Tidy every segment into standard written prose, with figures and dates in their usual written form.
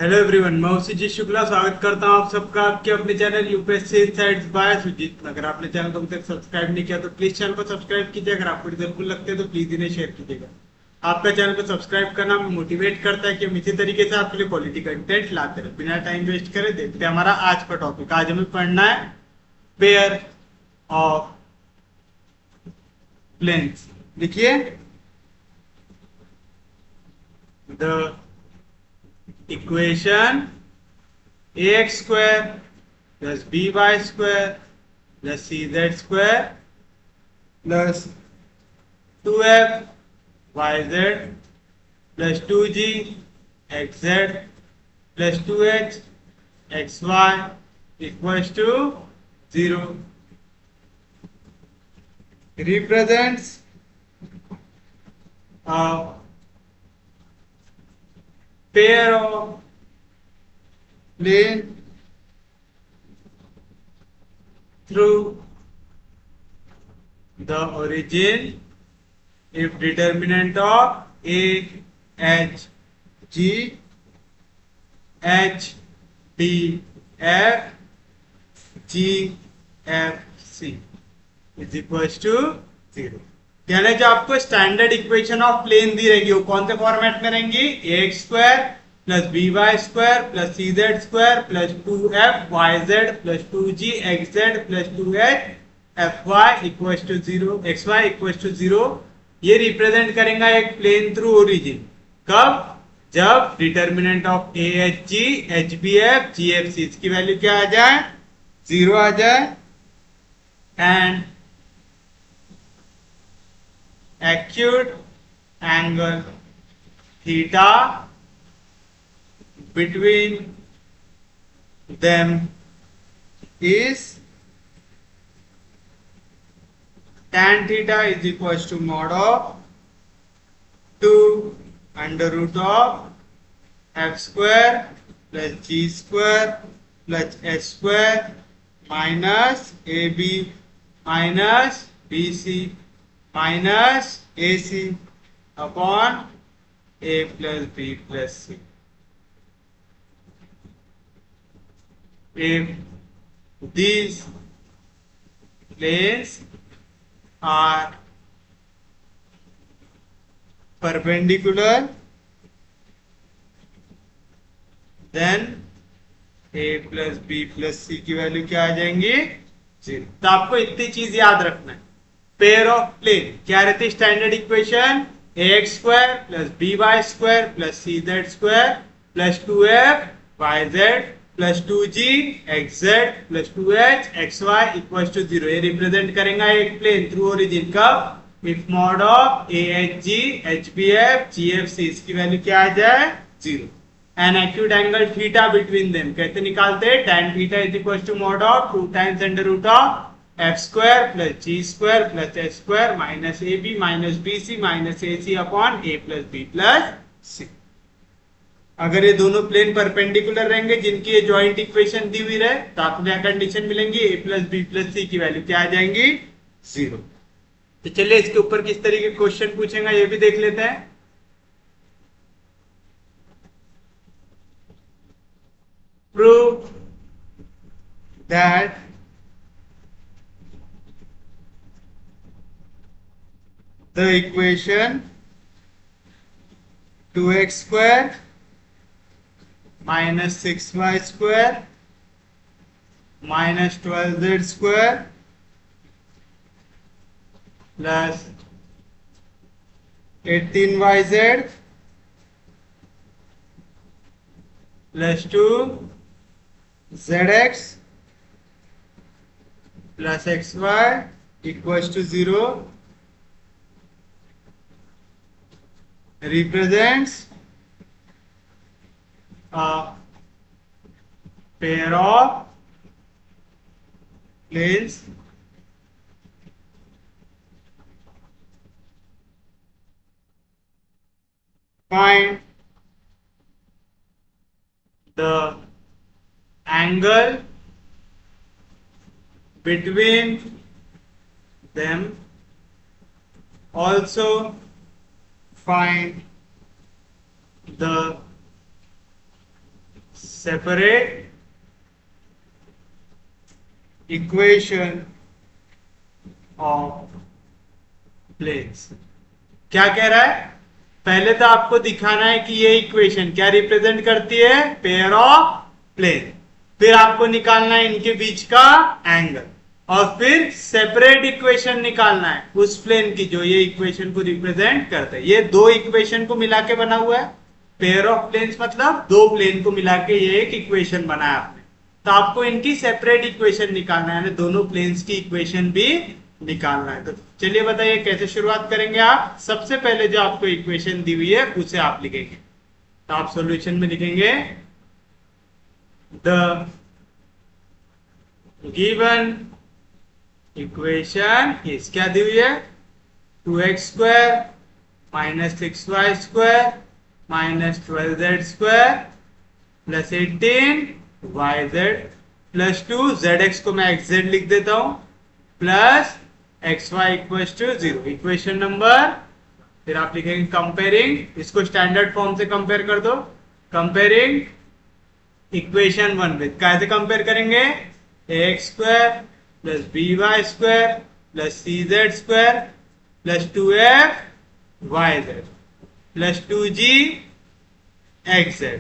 Hello everyone, मैं सुजीत शुक्ला स्वागत करता हूं आप सबका आपके अपने channel UPSC insights by Sujeet. अगर आपने चैनल को अभी तक सब्सक्राइब नहीं किया तो प्लीज चैनल को सब्सक्राइब कीजिए। अगर आपको हेल्पफुल लगते हैं तो प्लीज इन्हें शेयर कीजिएगा। आपका चैनल को सब्सक्राइब करना हमें मोटिवेट करता है कि हम इसी तरीके से आपके लिए क्वालिटी कंटेंट लाते रहे। बिना टाइम वेस्ट करे देखते हैं हमारा आज का टॉपिक। आज हमें पढ़ना है पेयर ऑफ प्लेन्स। देखिए, the equation ax square plus by square plus cz square plus 2f yz plus 2g xz plus 2h xy equals to 0 represents a pair of plane through the origin if determinant of a h g h b f g f c is equals to 0। यानी जो आपको standard equation of plane दी रहेगी वो कौन से format में रहेंगी? ax square plus B Y square plus C Z square plus 2f yz plus 2g xz plus 2h fy equals to 0 xy equals to 0। ये रिप्रेजेंट करेगा एक प्लेन थ्रू ओरिजिन। कब? जब determinant of A H G H B F G F C की value क्या आ जाए? 0 आ जाए। And acute angle theta between them is tan theta is equals to mod of 2 under root of f square plus g square plus s square minus ab minus bc minus AC upon A plus B plus C। If these planes are perpendicular, then A plus B plus C की value क्या आ जाएंगी? 0। तो आपको इतनी चीज याद रखना है। पेयर ऑफ प्लेन क्या रहती है? Standard equation ax square plus by square plus cz square plus 2f yz plus 2g xz plus 2h xy equals to 0। ये रिप्रेजेंट करेगा एक प्लेन थ्रू ओरिजिन। कब? If mod of ahg hbf gfc इसकी value क्या आ जाए? 0। An acute angle theta between them कैसे निकालते हैं? tan theta is equals to mod of 2 times under root of F square plus ji square plus s square minus a b minus b c minus a c upon a plus b plus c. अगर ये दोनों plane perpendicular रहेंगे जिनकी ये joint equation दी हुई रहे तो आपको क्या कंडीशन मिलेंगी? ए प्लस बी प्लस सी की वैल्यू क्या आ जाएंगी? 0। तो चलिए इसके ऊपर किस तरीके क्वेश्चन पूछेगा ये भी देख लेते हैं। Prove that the equation 2x square minus 6y square minus 12z square plus 18yz plus 2zx plus xy equals to 0 represents a pair of planes find the angle between them, also find the separate equation of planes. क्या कह रहा है? पहले तो आपको दिखाना है कि ये इक्वेशन क्या रिप्रेजेंट करती है, पेयर ऑफ प्लेन। फिर आपको निकालना है इनके बीच का एंगल, और फिर सेपरेट इक्वेशन निकालना है उस प्लेन की जो ये इक्वेशन को रिप्रेजेंट करते हैं। ये दो इक्वेशन को मिला के बना हुआ है। पेयर ऑफ प्लेन्स मतलब दो प्लेन को मिला के ये एक इक्वेशन बनाया आपने। तो आपको इनकी सेपरेट इक्वेशन निकालना है, दोनों प्लेन्स की इक्वेशन भी निकालना है। तो चलिए बताइए कैसे शुरुआत करेंगे आप। सबसे पहले जो आपको इक्वेशन दी हुई है उसे आप लिखेंगे। तो आप सॉल्यूशन में लिखेंगे द गिवन इक्वेशन इज, क्या दी हुई है, 2x square minus 6y square minus 12z square plus 18yz plus 2 zx को मैं xz लिख देता हूं plus xy equals to 0। Equation number, फिर आप लिखेंगे कंपेयरिंग, इसको स्टैंडर्ड फॉर्म से कंपेयर कर दो। कंपेयरिंग इक्वेशन 1 विद, कैसे कंपेयर करेंगे, ax square plus by square plus cz square plus 2fyz plus 2g xz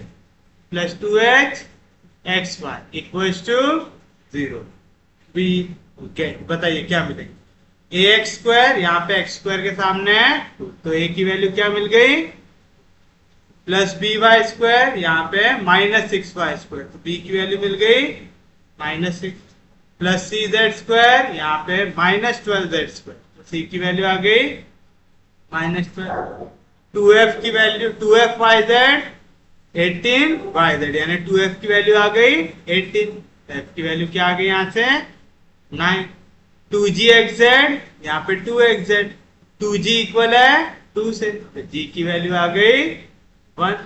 plus 2h xy equals to 0। बताइए क्या मिलेगा, ax स्क्वायर, यहाँ पे x स्क्वायर के सामने है तो a की वैल्यू क्या मिल गई, प्लस by स्क्वायर, यहाँ पे माइनस 6y स्क्वायर, तो b की वैल्यू मिल गई माइनस 6, प्लस cz स्क्वायर, यहाँ पे माइनस 12z स्क्वायर, तो c की वैल्यू आ गई माइनस 12, 2f की वैल्यू 2fyz 18yz, यानी 2f की वैल्यू आ गई 18, f की वैल्यू क्या आ गई यहाँ से 9, 2gxz, यहाँ पे 2xz, 2g इक्वल है 2 से, तो g की वैल्यू आ गई 1,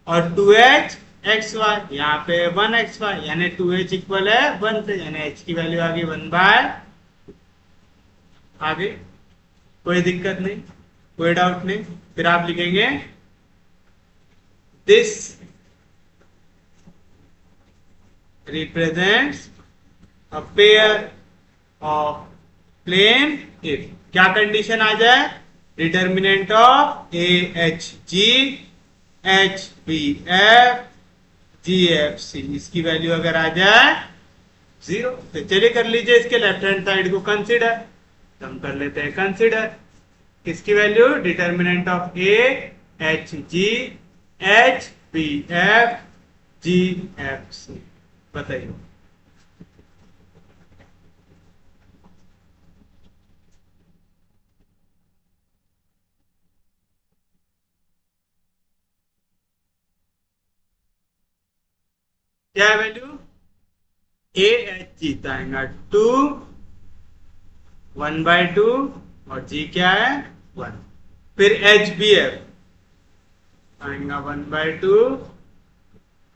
और 2h xy, यहाँ पे 1xy, यानी 2h इक्वल है 1 से, यानी h की वैल्यू आ गई 1/, आगे कोई दिक्कत नहीं, कोई डाउट नहीं। फिर आप लिखेंगे this represents a pair of plane if, क्या कंडीशन आ जाए, determinant of A H G H B F G F C, इसकी वैल्यू अगर आ जाए 0, तो चलिए कर लीजिए इसके लेफ्ट हैंड साइड को कंसीडर। तो हम कर लेते हैं कंसीडर, किसकी value, determinant of A H G H B F G F C, बताइए क्या है वैल्यू, ए एच जी आएगा 2 1/2 और जी क्या है 1, फिर एच बी एफ आएगा 1/2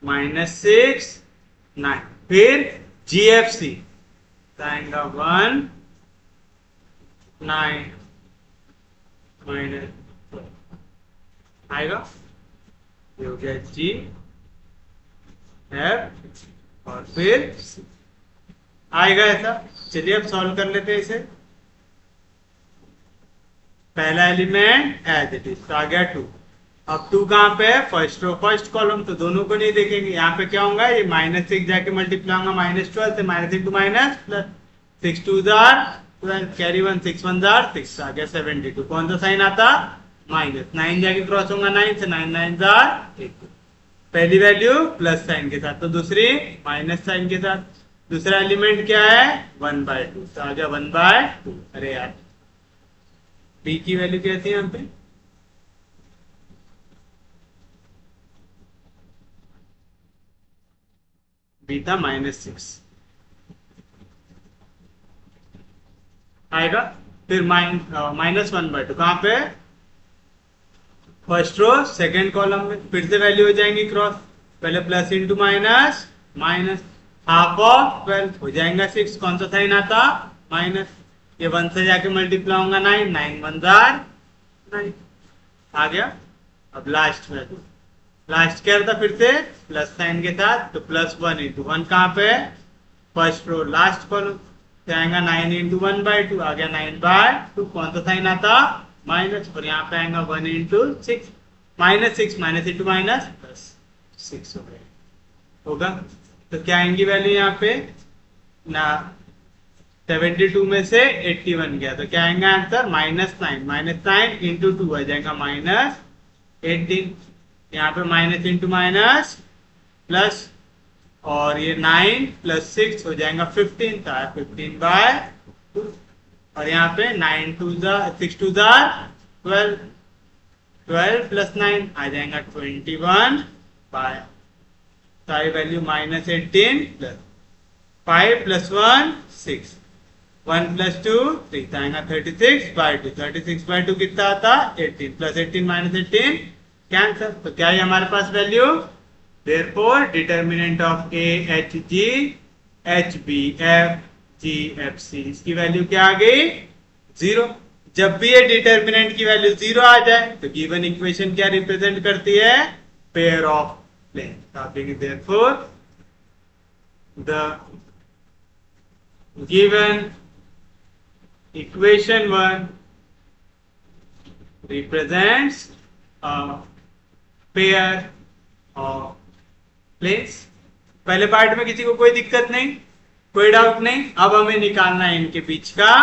माइनस 6 9, फिर जी एफ सी आएगा 1 9 माइनस आएगा, ये हो गया जी एफ और फिर आएगा ऐसा। चलिए अब सॉल्व कर लेते हैं इसे। पहला एलिमेंट एज इट इज, तो आ गया 2, अब 2 कहां पे है, फर्स्ट रो फर्स्ट कॉलम, तो दोनों को नहीं देखेंगे। यहाँ पे क्या होगा, ये -6 जाके मल्टीप्लाई होगा -12 से, minus into minus plus 6 2 carry 1 6 1 6, आ गया 72। कौन सा साइन आता, माइनस, 9 जाके क्रॉस होगा 9 से, 9 9 1, पहली वैल्यू प्लस साइन के साथ, तो दूसरी माइनस साइन के साथ। दूसरा एलिमेंट क्या है 1/2, तो आ गया 1/2। अरे यार बी की वैल्यू कैसी है यहाँ पे, बी था -6 आएगा, फिर -1/2 कहां पे, फर्स्ट रो सेकेंड कॉलम में, फिर से वैल्यू हो जाएंगी क्रॉस, पहले plus into minus minus, half of 12 हो जाएगा 6, कौन सा साइन आता माइनस, ये 1 से जाके मल्टीप्लाई होगा 9 9 1 9 आ गया। अब लास्ट वैल्यू, लास्ट क्या था फिर से प्लस साइन के साथ, तो प्लस 1 × 1 कहाँ पे है, फर्स्ट रो लास्ट कॉलम, तो आएगा 9 × 1/2, आ गया 9/2, कौन सा साइन आता माइनस, और यहाँ पे आएगा 1 × 6, -6 माइनस इंटू माइनस प्लस 6 हो गया, होगा। तो क्या आएंगी वैल्यू यहाँ पे ना, 72 में से 81 गया, तो क्या आएगा आंसर -9 इंटू 2 आ जाएगा -18, यहाँ पे माइनस इंटू माइनस प्लस, और ये 9 + 6 हो जाएगा 15, था 15/2, और यहाँ पे 6 2 12, 12 + 9 आ जाएगा 21/, सारी वैल्यू -18 प्लस 5 + 1 6, 1 + 2 3 आएगा 36/2, 36/2 कितना आता 18, + 18 - 18 कैंसर, तो क्या है हमारे पास value, therefore determinant of A H G H B F G F C, इसकी वैल्यू क्या आ गई 0। जब भी ये डिटर्मिनेंट की वैल्यू 0 आ जाए तो गिवन इक्वेशन क्या रिप्रेजेंट करती है, pair of plane, therefore the given equation 1 represents a pair of planes। पहले पार्ट में किसी को कोई दिक्कत नहीं, कोई डाउट नहीं। अब हमें निकालना है इनके बीच का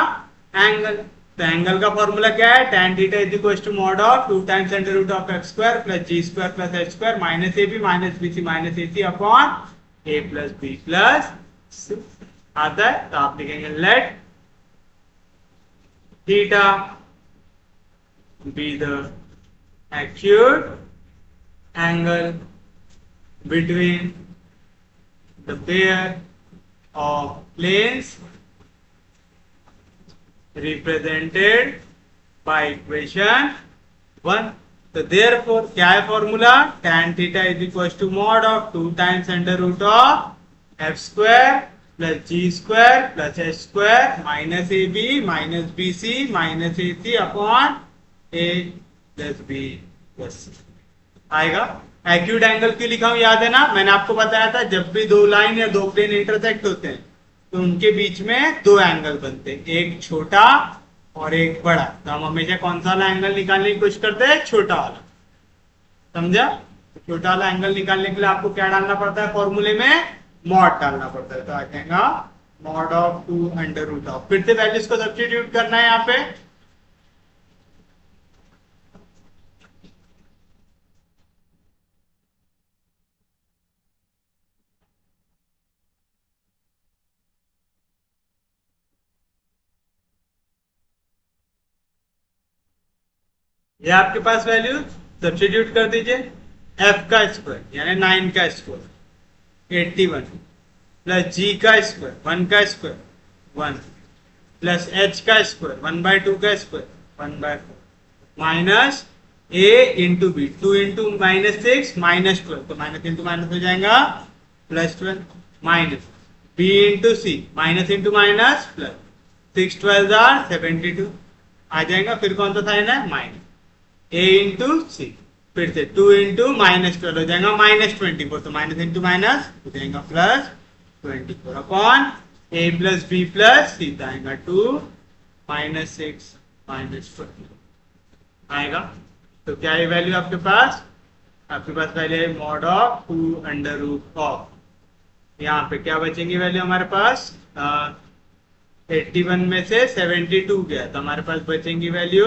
एंगल, तो एंगल का फॉर्मूला क्या है, tan θ = mod of 2 × √f² + g² + h² - ab - bc - ac upon a + b + c आता है। तो आप लिखेंगे late theta be the acute angle between the pair of planes represented by equation 1। तो therefore क्या है formula, tan θ = mod of 2 × √f² + g² + h² - ab - bc - ac upon a + b + c आएगा। Acute angle क्यों लिखा हूं याद है ना, मैंने आपको बताया था जब भी दो लाइन या दो प्लेन इंटरसेक्ट होते हैं तो उनके बीच में दो एंगल बनते हैं, एक छोटा और एक बड़ा। तो हम हमेशा कौन सा वाला एंगल निकालने की कोशिश करते हैं, छोटा वाला, समझा। छोटा वाला एंगल निकालने के लिए आपको क्या डालना पड़ता है, फॉर्मूले में मॉड डालना पड़ता है। तो आ जाएगा mod of 2 √, फिर से वैल्यूज को सब्स्टिट्यूट करना है यहाँ पे। ये आपके पास वैल्यू सब्स्टिट्यूट कर दीजिए, f का स्क्वायर यानी 9 का स्क्वायर 81 + g का स्क्वायर 1 का स्क्वायर 1 + h का स्क्वायर 1/2 का स्क्वायर 1/4 माइनस a × b 2 × -6 -12, तो माइनस इंटू माइनस हो जाएगा +12 minus b × c minus into minus plus 6 12 72 आ जाएगा। फिर कौन सा साइन है, माइनस a × c, फिर से 2 × -12 हो जाएगा -24, तो माइनस इंटू माइनस हो जाएगा +24 अपॉन a + b + c आएगा 2 -6 -12 आएगा। तो क्या है वैल्यू आपके पास, आपके पास वैल्यू है mod of 2 √, यहाँ पे क्या बचेंगी वैल्यू हमारे पास, 81 में से 72 गया तो हमारे पास बचेंगी वैल्यू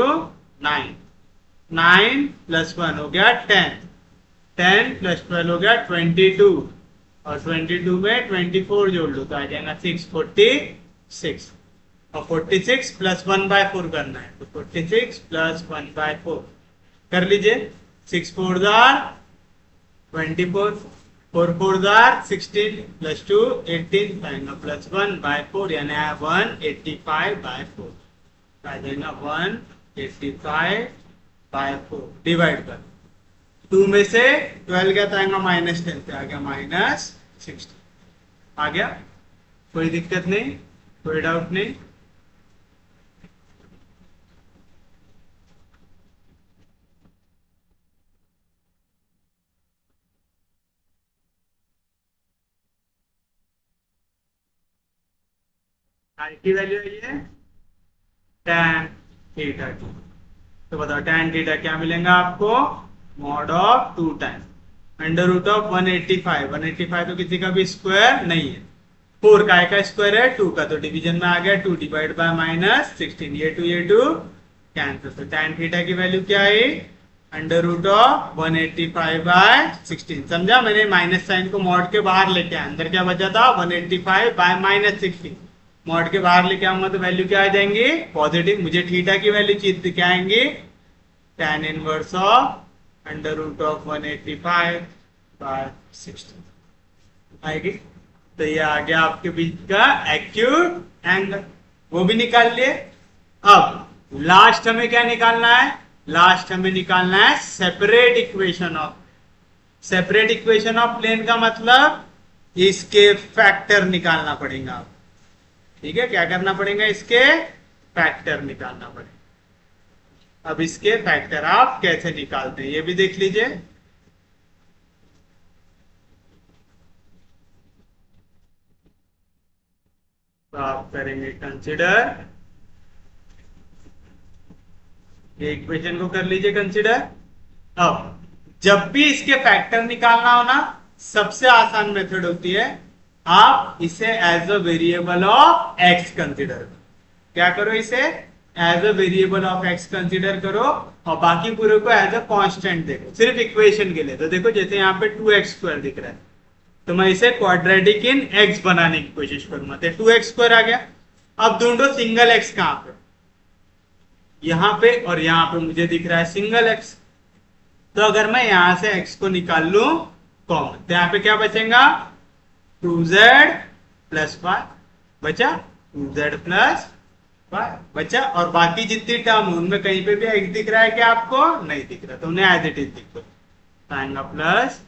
9, 9 + 1 हो गया 10, 10 + 12 हो गया 22, और 22 में 24 जोड़ लो तो आ जाएगा 646, और 46 + 1/4 करना है, तो 46 + 1/4 कर लीजिए। 6 4 24, 4 4 16 + 2 18 आएगा +1/4 यानी 185/4 आ जाएगा 185/4 डिवाइड कर 2 में से 12 गया तो आएगा -10 पे आ गया -60 आ गया। कोई दिक्कत नहीं, कोई डाउट नहीं। आई की वैल्यू है ये tan थीटा की। तो बताओ tan थीटा क्या मिलेगा आपको, mod of 2 times under root of 185। 185 तो किसी का भी स्क्वायर नहीं है, 4 का स्क्वायर है, 2 का तो डिवीजन में आ गया, 2 डिवाइड बाय -16, ये टू कैंसिल। तो tan थीटा की वैल्यू क्या है, अंडर रूट ऑफ 185/16। समझा, मैंने माइनस साइन को मॉड के बाहर लेके आया, अंदर क्या बचा था 185/-16, मॉड के बाहर लेके आऊंगा तो वैल्यू क्या आ जाएंगी पॉजिटिव। मुझे थीटा की वैल्यू चाहिए, क्या आएंगी tan inverse of under root of 185/16 आएगी। तो ये आ गया आपके बीच का एक्यूट एंगल, वो भी निकाल लिए। अब लास्ट हमें क्या निकालना है, लास्ट हमें निकालना है separate equation of, separate equation of plane का मतलब इसके फैक्टर निकालना पड़ेगा आप, ठीक है। क्या करना पड़ेगा, इसके फैक्टर निकालना पड़ेगा। अब इसके फैक्टर आप कैसे निकालते हैं ये भी देख लीजिए। तो आप करेंगे कंसिडर, ये इक्वेशन को कर लीजिए कंसिडर। अब जब भी इसके फैक्टर निकालना हो ना, सबसे आसान मेथड होती है, आप इसे as a variable of X consider करो। क्या करो, इसे as a variable of X consider करो और बाकी पूरे को एज अ कांस्टेंट देखो, सिर्फ इक्वेशन के लिए। तो देखो जैसे यहाँ पे 2x² दिख रहा है, तो मैं इसे क्वाड्रेटिक इन x बनाने की कोशिश करूंगा, तो 2x² आ गया। अब ढूंढो सिंगल x कहां पे, यहां पे और यहां पे मुझे दिख रहा है सिंगल x। तो अगर मैं यहां से x को निकाल लू कॉमन, तो यहां पे क्या बचेगा 2z प्लस y बचा, 2z प्लस y बचा, और बाकी जितनी टर्म उनमें कहीं पे भी x दिख रहा है क्या आपको, नहीं दिख रहा, तो उन्हें एज इट इज लिखो। आएगा plus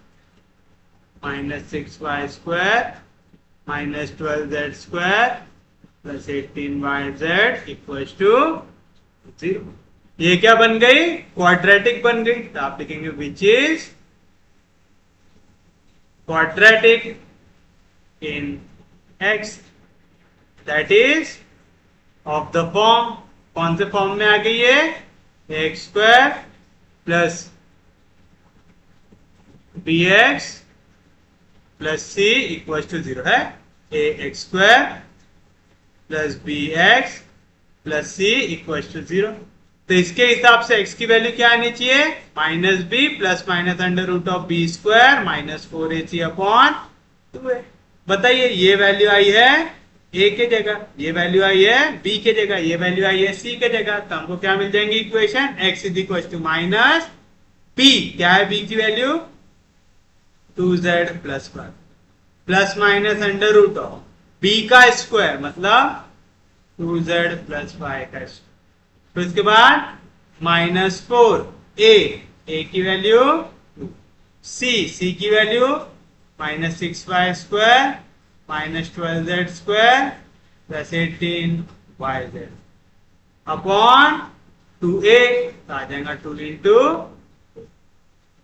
-6y² -12z² plus 18yz equals to 0। ये क्या बन गई, क्वाड्रेटिक बन गई। तो आप लिखेंगे which is quadratic in x, that is of the form, कौन से फॉर्म में आ गई है, x² plus bx plus c equals to 0 है, ax² plus bx plus C equal to 0। तो इसके हिसाब से x की वैल्यू क्या आनी चाहिए, -b plus minus under root of b² -4ac/2a। बताइए ये वैल्यू आई है a के जगह, ये वैल्यू आई है b के जगह, ये वैल्यू आई है c के जगह, तो हमको क्या मिल जाएंगी equation, x is equal to -b, क्या है b की value 2z plus 1 plus minus under root of b का स्क्वायर मतलब 2z प्लस y का स्क्वायर, फिर इसके बाद -4a की वैल्यू 2, c की value -6y² -12z² plus 18yz upon 2a, तो आ जाएगा 2 इंटू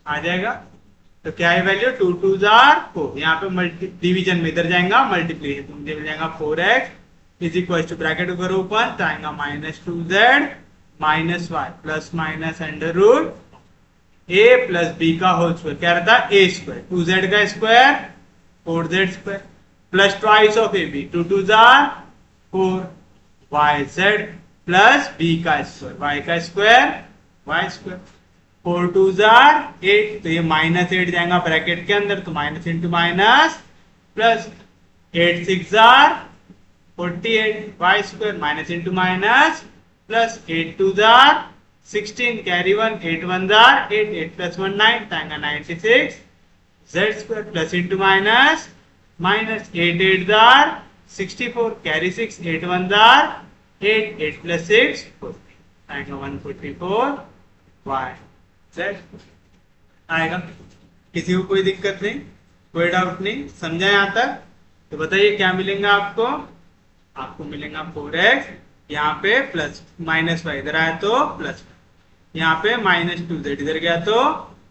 आ जाएगा। तो क्या है वैल्यू 2 2 4, यहाँ पे डिवीजन में इधर जाएगा, मल्टीप्लीकेशन मुझे मिल जाएगा 4x is equal to bracket ऊपर ओपन, तो आएगा -2z minus y plus minus under root a plus b का होल स्क्वायर, क्या रहता है a², 2z का square 4z² plus twice of ab, 2 2 4 yz plus b का स्क्वायर y का स्क्वायर y², 4 2 8, तो ये -8 जाएगा ब्रैकेट के अंदर, तो minus into minus plus 8 6 48 y² minus into minus plus 8 2 16 carry 1 8 1 8 8 plus 1 9, आएगा 96 z² plus into minus minus 8 8 64 carry 6 8 1 8 8 plus 6 आएगा 144 y z आएगा। किसी को कोई दिक्कत नहीं, कोई डाउट नहीं, समझा यहाँ तक। तो बताइए क्या मिलेगा आपको, आपको मिलेगा 4x, यहाँ पे प्लस माइनस y इधर आया तो प्लस, यहाँ पे -2z इधर गया तो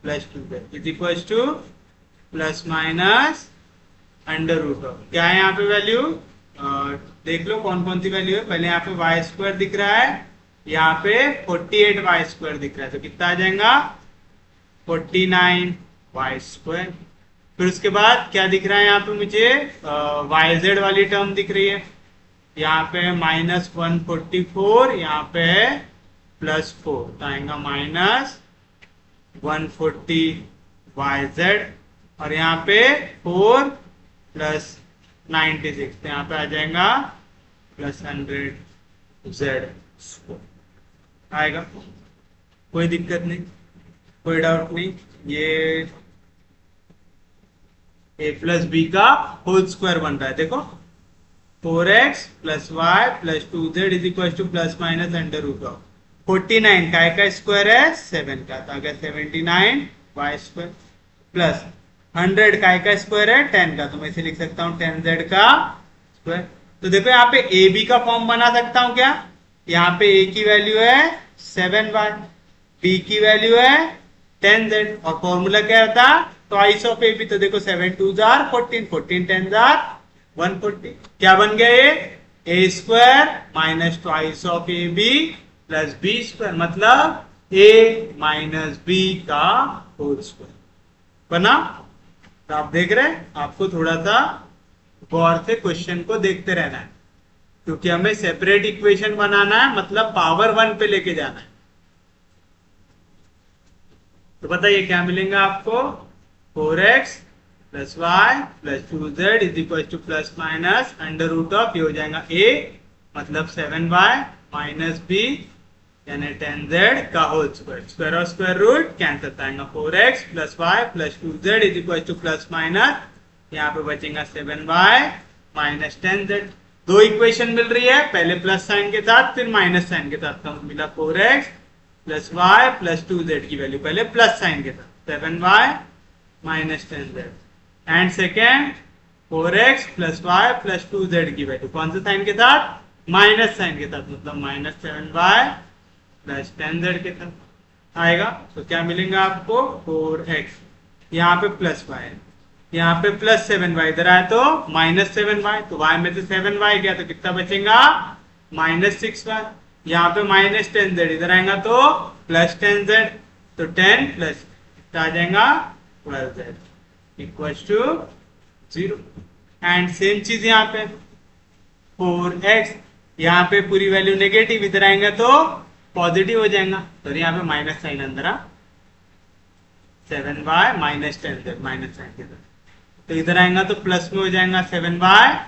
plus 2z is equal to plus minus under root of, क्या है यहाँ पे वैल्यू देख लो कौन कौन सी वैल्यू है। पहले यहाँ पे वाई स्क्वायर दिख रहा है, यहाँ पे 48 वाई स्क्वायर दिख रहा है, तो कितना आ जाएगा 49 वाई स्क्वायर। फिर उसके बाद क्या दिख रहा है यहाँ पे मुझे, वाई जेड वाली टर्म दिख रही है, यहाँ पे -144, यहाँ पे है +4, तो आएगा -140 वाई जेड, और यहाँ पे 4 + 96, तो यहाँ पे आ जाएगा +100 जेड आएगा। कोई दिक्कत नहीं, कोई डाउट नहीं। ये a + b का होल स्क्वायर बन रहा है, देखो 4x + y + 2z = ±√49 का स्क्वायर है 7 का, तो अगर 79 y स्क्वायर प्लस 100 का स्क्वायर है 10 का, तो मैं इसे लिख सकता हूँ 10z का स्क्वायर। तो देखो यहाँ पे ए बी का फॉर्म बना सकता हूँ क्या, यहाँ पे a की वैल्यू है 7y, b की वैल्यू है 10z, और फॉर्मूला क्या था ट्वाइस ऑफ ए बी, तो देखो 7 2s are 14, 14 10s are 140, क्या बन गया ये a square minus twice of A b plus b square, मतलब ए माइनस बी का होल स्क्वायर बना। तो आप देख रहे हैं, आपको थोड़ा सा गौर से क्वेश्चन को देखते रहना है, क्योंकि हमें सेपरेट इक्वेशन बनाना है, मतलब पावर 1 पे लेके जाना है। तो बताइए क्या मिलेगा आपको, 4x + y + 2z = ±√, ये हो जाएगा a, मतलब 7y - b यानी 10z का होल स्क्वायर, स्क्वायर और स्क्वायर रूट कैंसिल आएगा, 4x + y + 2z = यहाँ पे बचेगा 7y - 10z। दो इक्वेशन मिल रही है, पहले प्लस साइन के साथ फिर माइनस साइन के साथ, तो मिला 4x + y + 2z की वैल्यू पहले प्लस साइन के साथ 7y - 10z, and second 4x + y + 2z की वैल्यू कौन से साइन के साथ, माइनस साइन के साथ, मतलब -7y + 10z के साथ आएगा। तो क्या मिलेगा आपको, 4x, यहाँ पे +y है, यहाँ पे +7y, इधर आए तो -7y, तो y में से 7y गया तो कितना बचेगा -6y, यहाँ पे -10z, इधर आएगा तो +10z, तो 10 प्लस कितना आ जाएगा 12z = 0। एंड सेम चीज यहाँ पे 4x, यहाँ पे पूरी वैल्यू नेगेटिव, इधर आएंगे तो पॉजिटिव हो जाएगा, तो यहाँ पे माइनस साइन अंदर 7y - 10z माइनस साइन के साथ, तो इधर आएगा तो प्लस में हो जाएगा 7y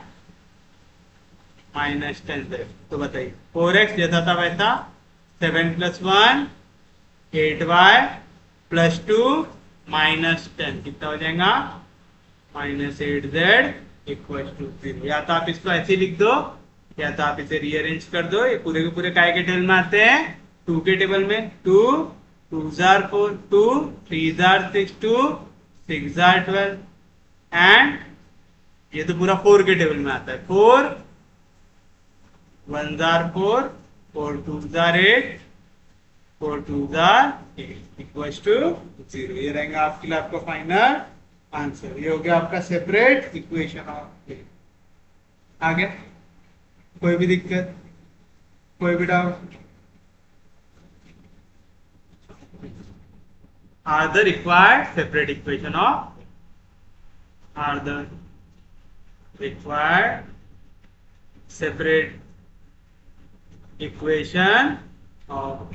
- 10z। तो बताइए 4x जैसा था वैसा, 7 + 1 8y + 2 -10 कितना हो जाएगा -8z = 0। या तो आप इसको ऐसे लिख दो, या तो आप इसे रीअरेंज कर दो। ये पूरे के पूरे काय के टेबल में आते हैं, 2 के टेबल में, 2 2s are 4, 2 3s are 6, 2 6s are 12, and ये तो पूरा 4 के टेबल में आता है, 4 1s are 4, 4 2s are 8, 4 2s are 8 = 0। ये रहेगा आपके लिए आपका फाइनल आंसर। ये हो गया आपका सेपरेट इक्वेशन ऑफ ए। आगे कोई भी दिक्कत, कोई भी doubt? Are the required separate equation of, are the required separate equation of.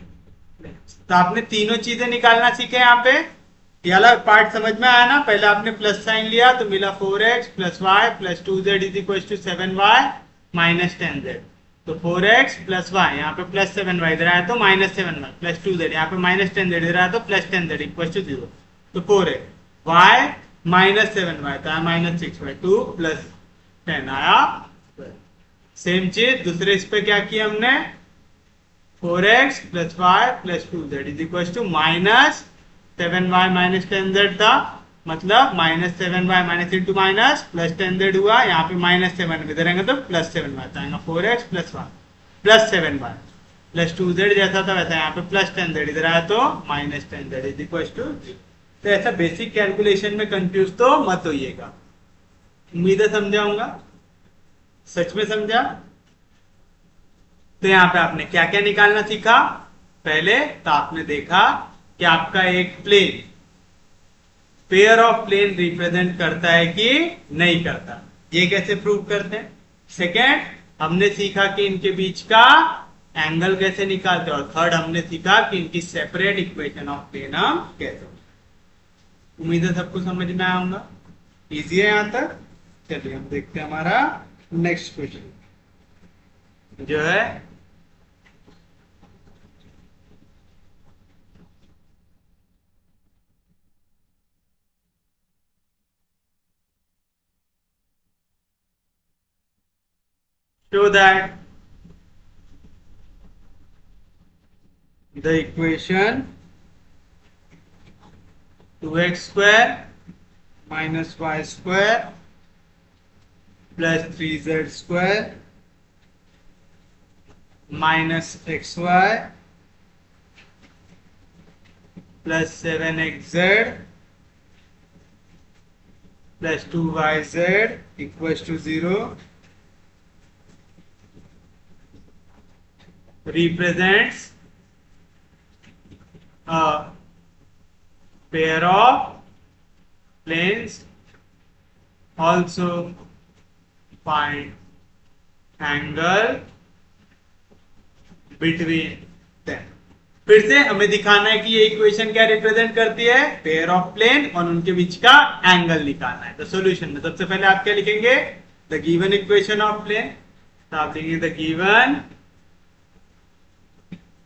तो आपने तीनों चीजें निकालना सीखे यहाँ पे, ये वाला पार्ट समझ में आया ना। पहले आपने प्लस साइन लिया तो मिला 4x + y + 2z = 7y - 10z, तो 4x + y, यहाँ पे +7y, इधर आया तो -7y + 2z, यहाँ पे -10z, इधर आया तो +10z = 0, तो 4x y -7y तो -6y, 2 + 10 आया। सेम चीज दूसरे इस पे क्या किया हमने, 4x + y + 2z = -7y - 10z था, मतलब -7y - +10z हुआ, यहाँ पे -7 इधर आएंगे तो +7y आएगा, 4x + y + 7y + 2z जैसा था वैसा, यहाँ पे +10z इधर आया तो -10z = 0। तो ऐसा बेसिक कैलकुलेशन में कंफ्यूज तो मत होइएगा, उम्मीद है समझाऊंगा। सच में समझा? तो यहाँ पे आपने क्या क्या निकालना सीखा? पहले तो आपने देखा कि आपका एक plane pair of plane represent करता है कि नहीं करता, ये कैसे प्रूव करते हैं। सेकेंड, हमने सीखा कि इनके बीच का एंगल कैसे निकालते हैं। और थर्ड, हमने सीखा कि इनकी सेपरेट इक्वेशन ऑफ प्लेन हम कैसे। उम्मीद है सबको समझ में आया होगा। इजी है यहां तक। चलिए हम देखते हैं हमारा नेक्स्ट क्वेश्चन जो है show that the equation 2x square minus y square plus 3z square minus xy plus 7xz plus 2yz equals to 0 represents a pair of planes. Also find angle between them. फिर से हमें दिखाना है कि ये equation क्या represent करती है, पेयर ऑफ प्लेन, और उनके बीच का एंगल निकालना है। तो सॉल्यूशन में सबसे पहले आप क्या लिखेंगे, the given equation of plane. तो आप लिखेंगे द गिवन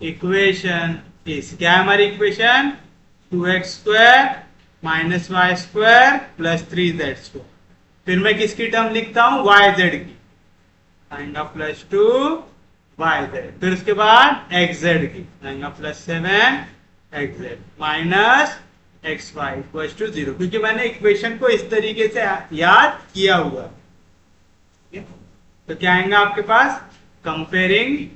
इक्वेशन इज, क्या है हमारी equation, 2x square minus Y square plus 3z square. फिर मैं किसकी टर्म लिखता हूं, yz की, आएगा प्लस 2yz। फिर उसके बाद xz की, आएगा plus 7xz minus xy equal to 0, क्योंकि मैंने इक्वेशन को इस तरीके से याद किया हुआ। तो क्या आएगा आपके पास, कंपेयरिंग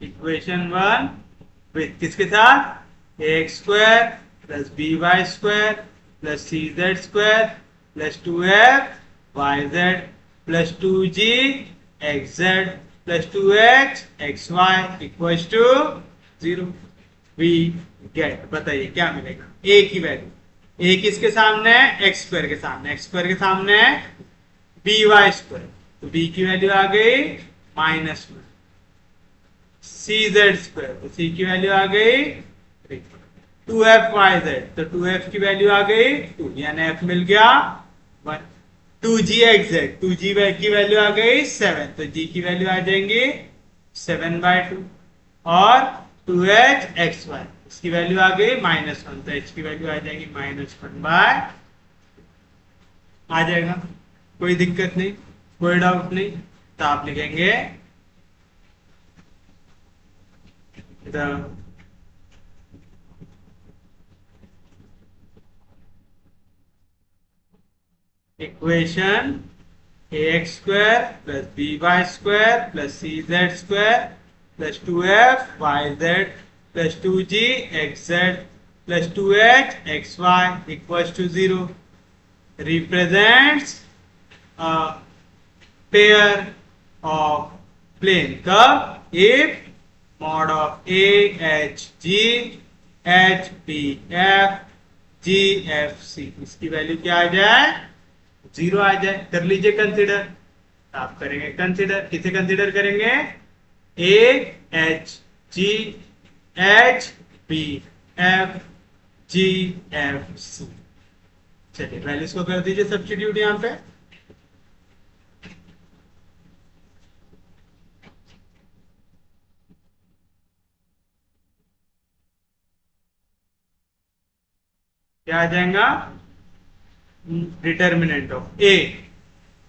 इक्वेशन 1 विथ किसके साथ, ax square plus by square plus cz square plus 2f yz plus 2g xz plus 2h xy equals to 0। We get, बताइए क्या मिलेगा, a की वैल्यू, a किसके सामने है, x स्क्वायर के सामने, x स्क्वायर के सामने है by स्क्वायर, तो b की वैल्यू आ गई -1, cz स्क्वायर, तो c की वैल्यू आ गई 2fyz, तो 2f की वैल्यू आ गई 2, यानी f मिल गया 1। 2gxz, 2g की वैल्यू आ गई 7, तो g की वैल्यू आ जाएंगी 7/2, और 2hxy इसकी वैल्यू आ गई -1, तो h की वैल्यू आ जाएगी -1/, आ जाएगा, कोई दिक्कत नहीं, कोई डाउट नहीं। तो आप लिखेंगे the equation ax square plus by square plus cz square plus 2f yz plus 2g xz plus 2h xy equals to 0 represents a pair of plane curve if mod of a h g h p f g f c, इसकी value क्या आ जाए, 0 आ जाए। कर लीजिए consider, आप करेंगे कंसीडर, किसे कंसीडर करेंगे, a h g h p f g f c। चलिए वैल्यूज को कर दीजिए सब्स्टिट्यूट यहां पे, क्या आ जाएगा, determinant of a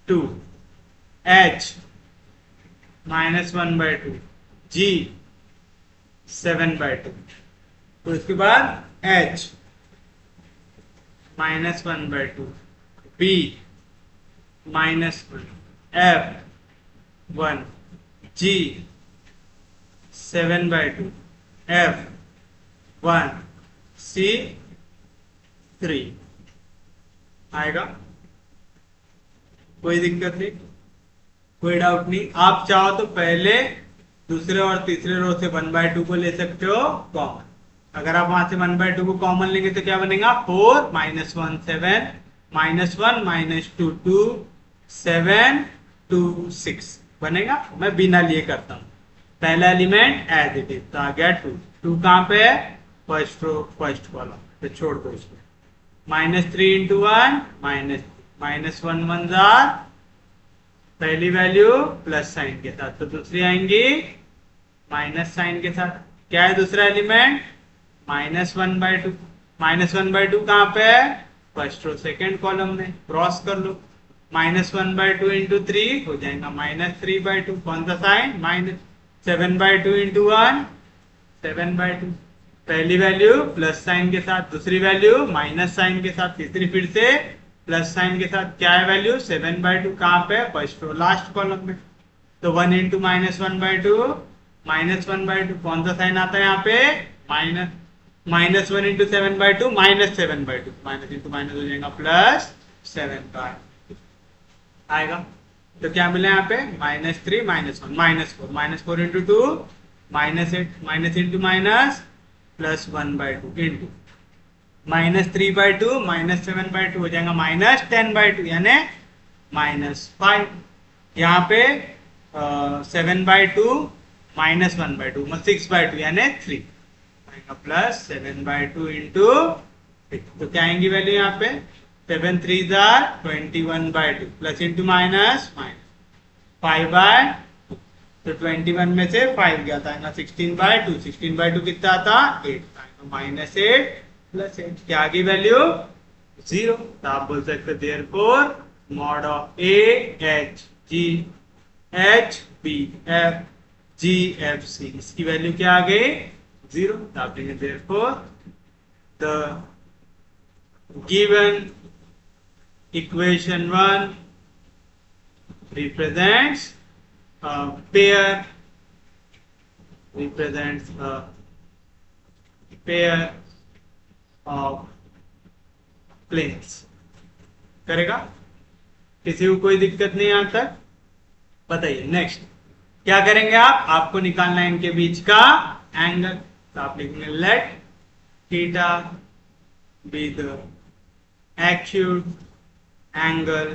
2, h -1/2, g 7/2, तो इसके बाद h -1/2, b -1, f 1, g 7/2, f 1, c 3 आएगा। कोई दिक्कत नहीं, कोई डाउट नहीं। आप चाहो तो पहले दूसरे और तीसरे रो से 1/2 को ले सकते हो कॉमन। अगर आप वहां से 1/2 को कॉमन लेंगे तो क्या बनेगा 4 -1 7 -1 -2 2 7 2 6 बनेगा। मैं बिना लिए करता हूं। पहला एलिमेंट एज इट इज तो आ गया 2। 2 कहां पे है फर्स्ट रो फर्स्ट कॉलम तो छोड़ दो इसको। -3 × 1 -1 1 जार पहली वैल्यू प्लस साइन के साथ तो दूसरी आएंगी माइनस साइन के साथ। क्या है दूसरा एलिमेंट -1/2। -1/2 कहां पे है फर्स्ट रो सेकेंड कॉलम में, क्रॉस कर लो। -1/2 × 3 हो जाएगा -3/2। कौन सा साइन -7/2 × 1 7/2। पहली वैल्यू प्लस साइन के साथ, दूसरी वैल्यू माइनस साइन के साथ, तीसरी फिर से प्लस साइन के साथ। क्या है वैल्यू 7/2 कहां पे फर्स्ट रो लास्ट कॉलम में। तो 1 × -1/2 -1/2 कौन सा साइन आता है यहाँ पे -1 × 7/2 -7/2 माइनस इंटू माइनस हो जाएगा +7/2 आएगा। तो क्या मिला यहाँ पे -3 -1 -4 -4 × 2 -8 माइनस इंटू माइनस +1/2 इंटू -3/2 -7/2 हो जाएगा -10/2 यानी -5। यहाँ पे 7/2 -1/2 6/2 यानी 3 +7/2 इंटू तो क्या आएंगी वैल्यू यहाँ पे 7 3 21/2 प्लस इंटू माइनस 5/2 तो 21 में से 5 गया था 16/2 16/2 कितना आता 8 -8 +8 क्या आ गई वैल्यू 0। तो आप बोल सकते therefore mod of A H G H B F G F C इसकी वैल्यू क्या आ गई 0। तो आप लिखेंगे therefore the given equation 1 represents a pair of planes। करेगा किसी को कोई दिक्कत नहीं यहां तक बताइए। नेक्स्ट क्या करेंगे आप आपको निकालना है इनके बीच का एंगल। तो आप लिखेंगे let theta be the acute angle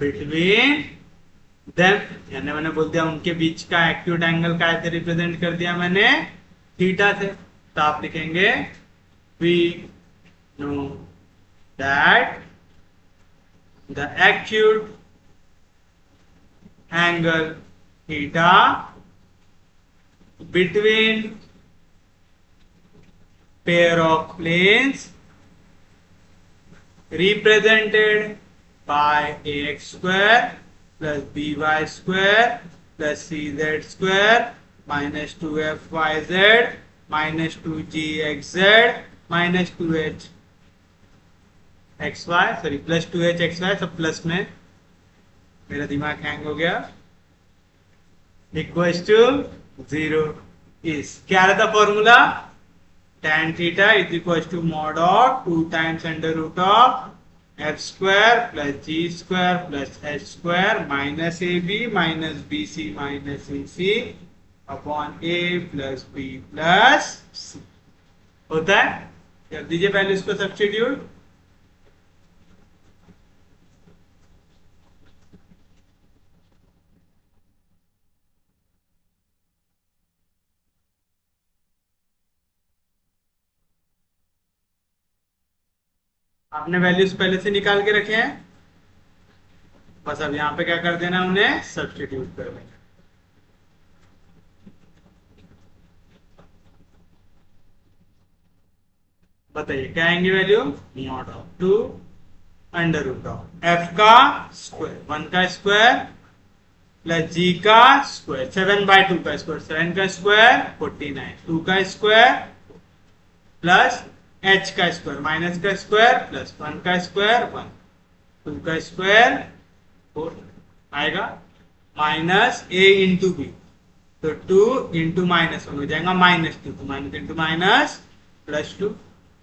between them यानी मैंने बोल दिया उनके बीच का एक्यूट एंगल का ऐसे रिप्रेजेंट कर दिया मैंने थीटा से। तो आप लिखेंगे we know that the acute angle theta between pair of planes represented by ax square plus by square plus cz square minus 2fyz minus 2gxz minus 2h xy sorry plus 2h xy सब plus में मेरा दिमाग hang हो गया equals to 0 is क्या रहता formula tan theta is equals to mod of 2 times under root of f square plus g square plus h square minus ab minus bc minus ac upon a plus b plus c होता है। कर दीजिए पहले इसको substitute. आपने values पहले से निकाल के रखे हैं बस अब यहां पे क्या कर देना उन्हें सब्स्टिट्यूट कर देना। बताइए क्या आएंगे value mod of 2 under root of F का स्क्वायर 1 का स्क्वायर प्लस जी का स्क्वायर 7/2 का स्क्वायर 7 का स्क्वायर 49 2 का स्क्वायर प्लस h का स्क्वायर माइनस का स्क्वायर प्लस 1 का स्क्वायर 1 2 का स्क्वायर 4 आएगा माइनस a इंटू बी तो 2 इंटू -1 हो जाएगा -2 तो माइनस इंटू माइनस +2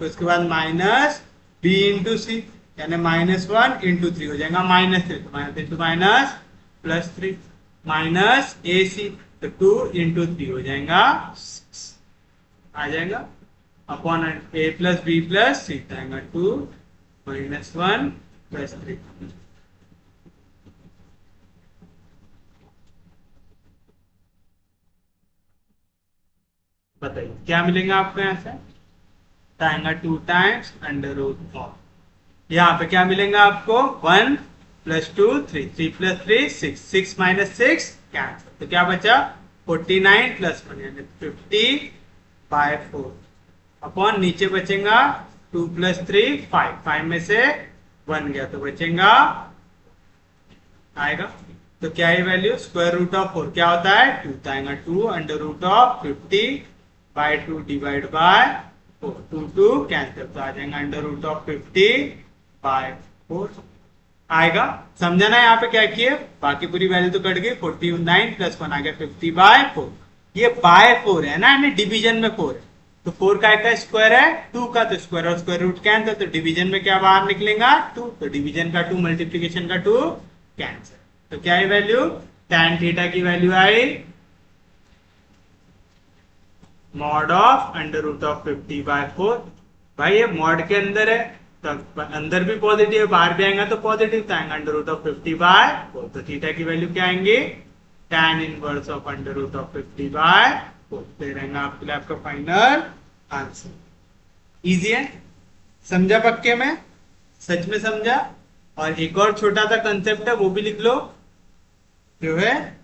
तो उसके बाद माइनस बी इंटू सी, यानी -1 × 3 हो जाएगा -3, तो -3 माइनस +3 माइनस ए सी, तो 2 × 3 हो जाएगा 6 आ जाएगा अपॉन a + b + c आएगा 2 - 1 + 3। बताइए क्या मिलेगा आपको यहाँ से, आएगा 2 टाइम्स √ऑफ। यहाँ पे क्या मिलेगा आपको 1 + 2 3, 3 + 3 6, 6 - 6 कैंसिल, तो क्या बचा 49 + 1 यानी 50/4 अपॉन नीचे बचेगा 2 + 3 5, 5 में से 1 गया तो बचेगा आएगा, तो क्या है वैल्यू √4 क्या होता है 2, तो आएगा 2 √50/2 डिवाइड बाय 4, 2 2 कैंसिल, तो आ जाएगा √50/4 आएगा। समझा ना यहाँ पे क्या किए, बाकी पूरी वैल्यू तो कट गई, 49 + 1 आ गया 50/4, ये बाय 4 है ना, यानी डिवीजन में 4 है, तो 4 का स्क्वायर है 2 का, तो स्क्वायर और स्क्वायर रूट कैंसिल, तो डिवीजन में क्या बाहर निकलेगा 2, तो डिवीजन का 2 मल्टीप्लीकेशन का 2 कैंसिल, तो क्या है वैल्यू tan थीटा की वैल्यू आई मॉड ऑफ √50/4। भाई ये मॉड के अंदर है तो अंदर भी पॉजिटिव है, बाहर भी आएगा तो पॉजिटिव, तो आएगा √50/4, तो थीटा की वैल्यू क्या आएंगे tan इनवर्स ऑफ √50/4, दे रहेगा आपके लिए आपका फाइनल आंसर। इजी है, समझा पक्के में, सच में समझा। और एक और छोटा सा कंसेप्ट है वो भी लिख लो, जो है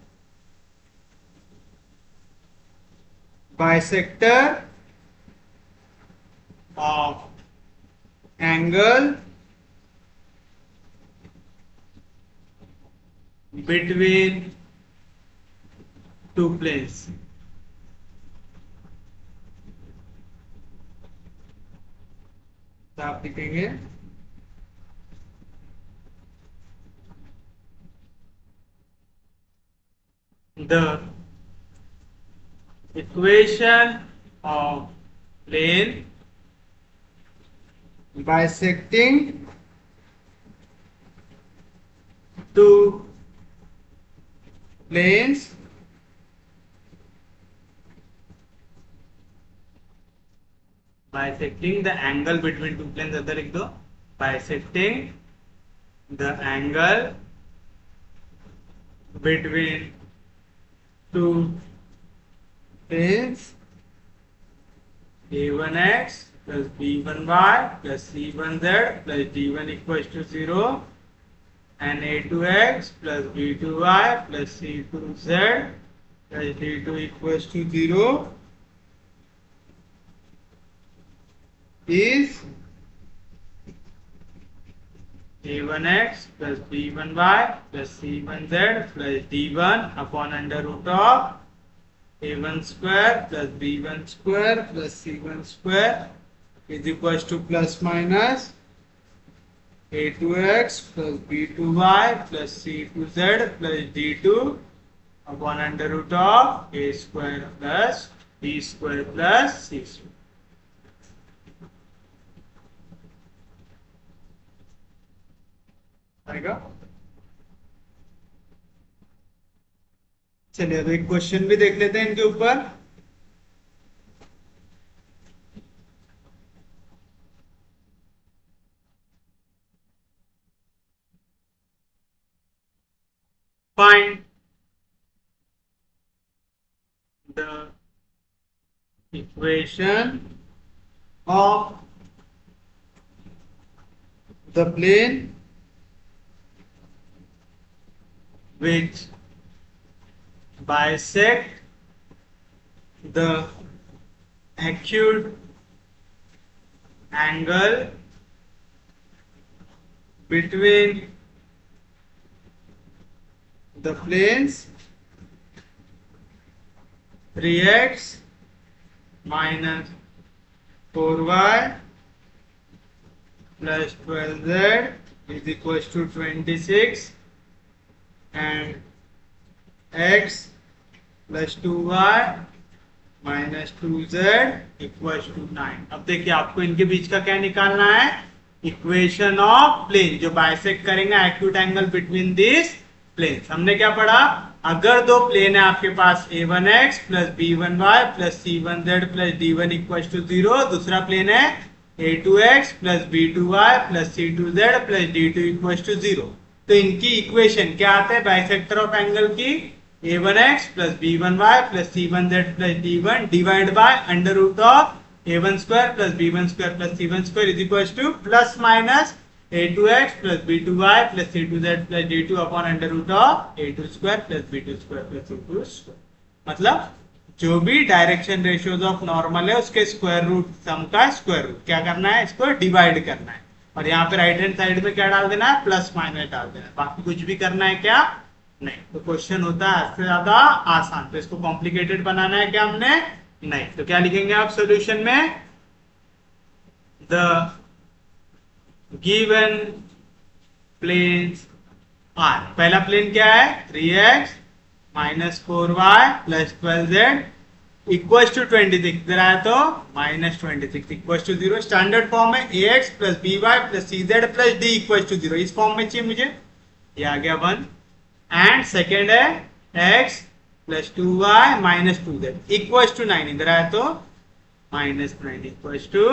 bisector of angle between two planes. तो आप लिखेंगे the equation of plane bisecting two planes bisecting the angle between two planes, other लिख दो bisecting the angle between two planes a1x plus b1y plus c1z plus d1 equals to 0 and a2x plus b2y plus c2z plus d2 equals to 0 is a1x plus b1y plus c1z plus d1 upon √of a1 square plus b1 square plus c1 square is equals to plus minus a2x plus b2y plus c2z plus d2 upon √of a square plus b square plus c square। आएगा। चलिए अब एक question भी देख लेते हैं इनके ऊपर। Find the equation of the plane which bisect the acute angle between the planes 3x minus 4y plus 12z is equals to 26 and x plus 2y minus 2z equal to 9। अब देखिए आपको इनके बीच का क्या निकालना है, इक्वेशन ऑफ प्लेन जो bisect करेंगे acute angle between this planes. हमने क्या पढ़ा, अगर दो प्लेन है आपके पास a1x plus b1y plus c1z plus d1 equal to 0, दूसरा प्लेन है a2x plus b2y plus c2z plus d2 equal to 0, तो इनकी इक्वेशन क्या आता है बाइसेक्टर ऑफ एंगल की, a1x plus b1y plus c1z plus d1 divide by under root of a1 square plus b1 square plus c1 square is equal to plus minus a2x plus b2y plus c2z plus d2 upon under root of a2 square plus b2 square plus c2 square. मतलब जो भी direction ratios of normal है उसके square root सम का square root क्या करना है, इसको डिवाइड करना है, और यहाँ पे राइट हैंड साइड में क्या डाल देना है, प्लस माइनस डाल देना है, बाकी कुछ भी करना है क्या नहीं। तो क्वेश्चन होता है इससे ज्यादा आसान, तो इसको कॉम्प्लिकेटेड बनाना है क्या हमने नहीं। तो क्या लिखेंगे आप सॉल्यूशन में, द गिवन प्लेन्स आर, पहला प्लेन क्या है 3x minus 4y plus 12z equal to 26, इधर आया तो minus 26 equal to 0। Standard form में ax plus by plus cz plus d equal to 0, इस फॉर्म में चाहिए मुझे, ये आ गया 1। एंड सेकेंड है x plus 2y minus 2z equal to 9, इधर आया तो माइनस 9 इक्वल टू,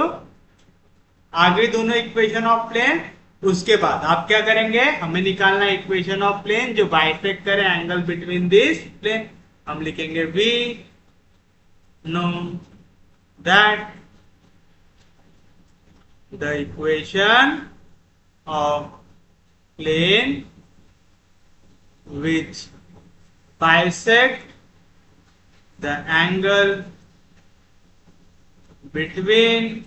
आगे दोनों इक्वेशन ऑफ प्लेन। उसके बाद आप क्या करेंगे, हमें निकालना है इक्वेशन ऑफ प्लेन जो बाइसेक्ट करे एंगल बिटवीन दिस प्लेन। हम लिखेंगे we know that the equation of plane which bisect the angle between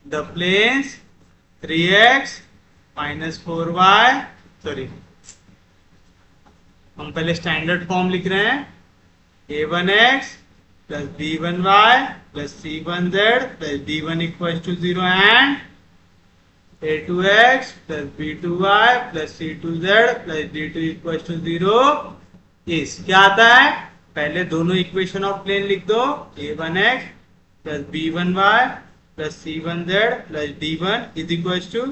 the planes 3x minus 4y, sorry हम पहले स्टैंडर्ड फॉर्म लिख रहे हैं, a1x plus b1y plus c1z plus d1 equal to 0 and a2x plus b2y plus c2z plus d2 equal to 0 इस क्या आता है, पहले दोनों इक्वेशन ऑफ प्लेन लिख दो, a1x plus b1y plus c1z plus d1 is equal to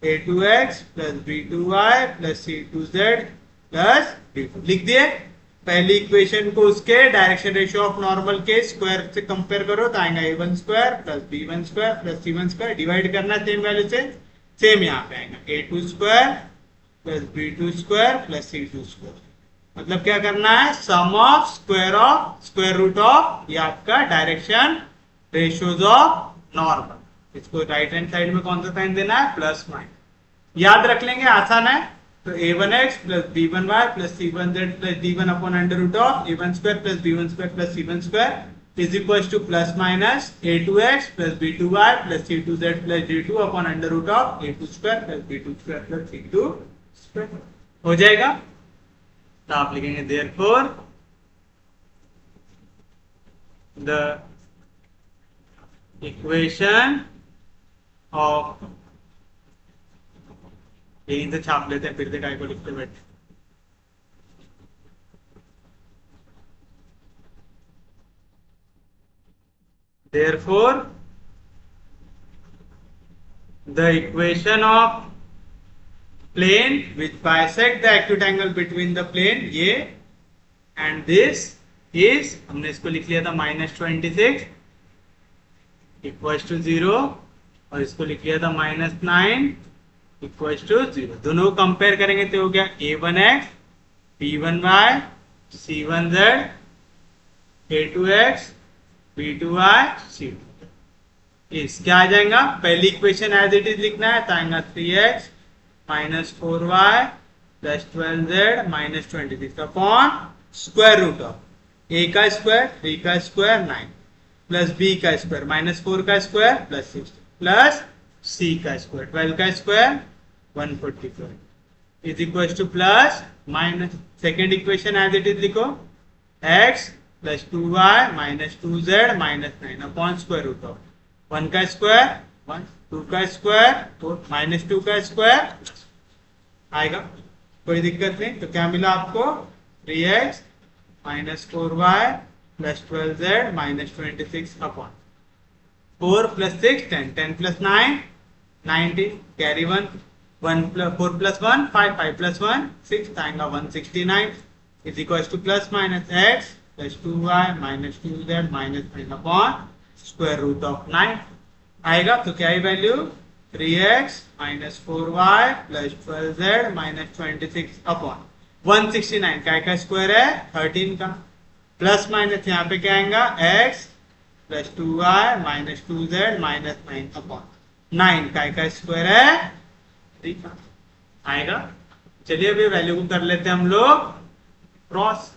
a2x plus b2y plus c2z plus d2 लिख दिए। पहली इक्वेशन को उसके डायरेक्शन रेशियो ऑफ नॉर्मल के स्क्वायर से कंपेयर करो तो आएगा a1 square plus b1 square plus c1 square, divide करना सेम वैल्यू से, सेम यहाँ पे आएगा a2 square plus b2 square plus c2 square. मतलब क्या करना है, सम ऑफ स्क्वायर रूट ऑफ ये आपका डायरेक्शन रेशियोज ऑफ नॉर्मल। इसको राइट हैंड साइड में कौन सा साइन देना है, प्लस माइनस, याद रख लेंगे, आसान है। तो a1x plus b1y plus c1z plus d1 upon under root of a1 square plus b1 square plus c1 square is equal to plus minus a2x plus b2y plus c2z plus d2 upon under root of a2 square plus b2 square plus c2 square हो जाएगा। तो आप लिखेंगे therefore the equation of, यहीं से छाप लेते हैं फिर से काय को लिखते बैठे, therefore the equation of plane which bisect the acute angle between the plane ये and this is, हमने इसको लिख लिया था -26 इक्वल टू 0 और इसको लिख लिया था -9 इक्वल टू 0। दोनों को कंपेयर करेंगे तो हो गया a1x b1y c1z a2x b2y c2। इस क्या आ जाएगा, पहली इक्वेशन एज इट इज लिखना है तो आएगा 3x minus 4y plus 12z minus 26 upon square root of a का स्क्वायर 3 का स्क्वायर 9 प्लस b का स्क्वायर माइनस 4 का स्क्वायर प्लस 6 प्लस c का स्क्वायर 12 का square 144 is equal to plus minus, second equation as it is लिखो, x plus 2y minus 2z minus 9 upon square root of 1 का square 1 2 का square तो minus 2 का square आएगा, कोई दिक्कत नहीं। तो क्या मिला आपको 3x minus 4y plus 12z minus 26 upon 4 plus 6 10, 10 plus 9 19, carry 1 1 plus 4 plus 1 5, 5 plus 1 6 आएगा 169 is equals to plus minus x plus 2y minus 2z minus 9 upon square root of 9 आएगा। तो क्या है value 3x minus 4y plus 12z minus 26 upon 169 का square है 13 का plus minus यहाँ पे क्या आएगा x plus 2y minus 2z minus 9 upon 9 का स्क्वायर है 3 का आएगा। चलिए अभी वैल्यू को कर लेते हैं हम लोग क्रॉस।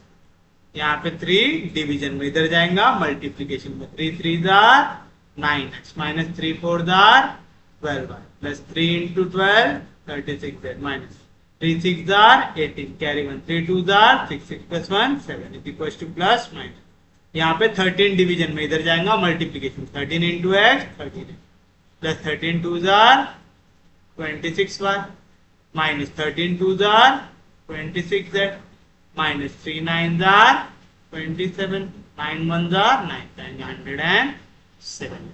यहाँ पे 3 डिवीजन में इधर जाएगा मल्टीप्लीकेशन में 3 3 jar 9x minus 3 4 jar 12y plus 3 into 12 36z minus 3 6 jar 18 carry 1 3 2 jar 6 6 plus 1 7 is equal to plus minus यहाँ पे 13 डिवीजन में इधर जाएगा multiplication 13 into x 13 plus 13 2 jar 26y minus 13 2 jar 26z minus 3 9 jar 27 9 1 jar 9 107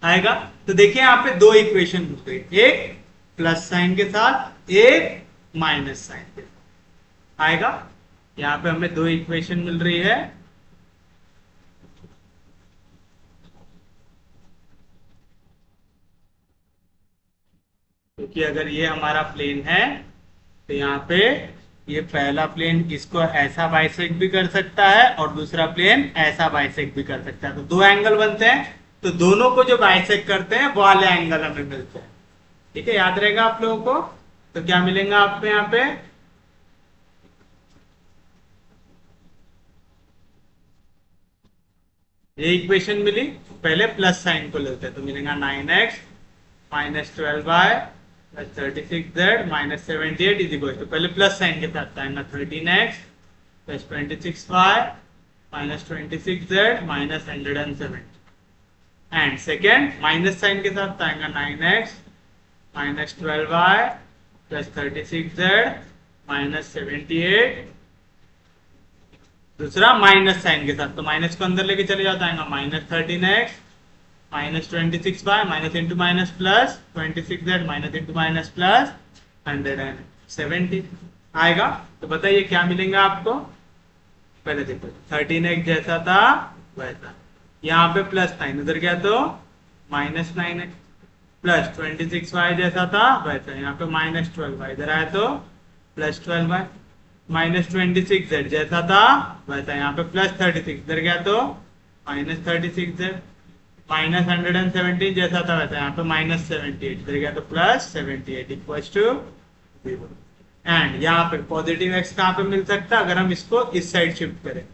आएगा। तो देखिए यहाँ पे दो इक्वेशन हो गई, एक प्लस साइन के साथ एक माइनस साइन के साथ आएगा। यहाँ पे हमें दो इक्वेशन मिल रही है। क्योंकि अगर ये हमारा प्लेन है तो यहाँ पे ये पहला प्लेन इसको ऐसा बाइसेक्ट भी कर सकता है और दूसरा प्लेन ऐसा बाइसेक्ट भी कर सकता है। तो दो एंगल बनते हैं, तो दोनों को जो बाइसेक्ट करते हैं वो वाले एंगल हमें मिलते हैं। ठीक है, याद रहेगा आप लोगों को। तो क्या मिलेगा आपको यहाँ पे ये इक्वेशन मिली। पहले प्लस साइन को लेते हैं तो मिलेगा 9x minus 12y plus 36z minus 78 is equal to पहले प्लस साइन के साथ आएगा 13x plus 26y minus 26z minus 170 and second minus sign के साथ आएगा 9x minus 12y plus 36z minus 78 दूसरा माइनस साइन के साथ, तो माइनस को अंदर लेके चले जाता है minus 13x minus 26y minus into minus plus 26z minus into minus plus 170 आएगा। तो बताइए क्या मिलेगा आपको। पहले देखो 13x जैसा था वैसा, यहाँ पे प्लस 9 उधर गया तो माइनस 9x प्लस 26y जैसा था वैसा, यहाँ पे माइनस 12y इधर आया तो प्लस 12y माइनस 26z जैसा था वैसा, यहाँ पे प्लस 36 इधर गया तो माइनस 36z माइनस 117 जैसा था वैसा, यहाँ पे माइनस 78 इधर गया तो प्लस 78 इक्वल्स टू 0 एंड यहाँ पे पॉजिटिव x कहाँ पे मिल सकता है अगर हम इसको इस साइड शिफ्ट करें।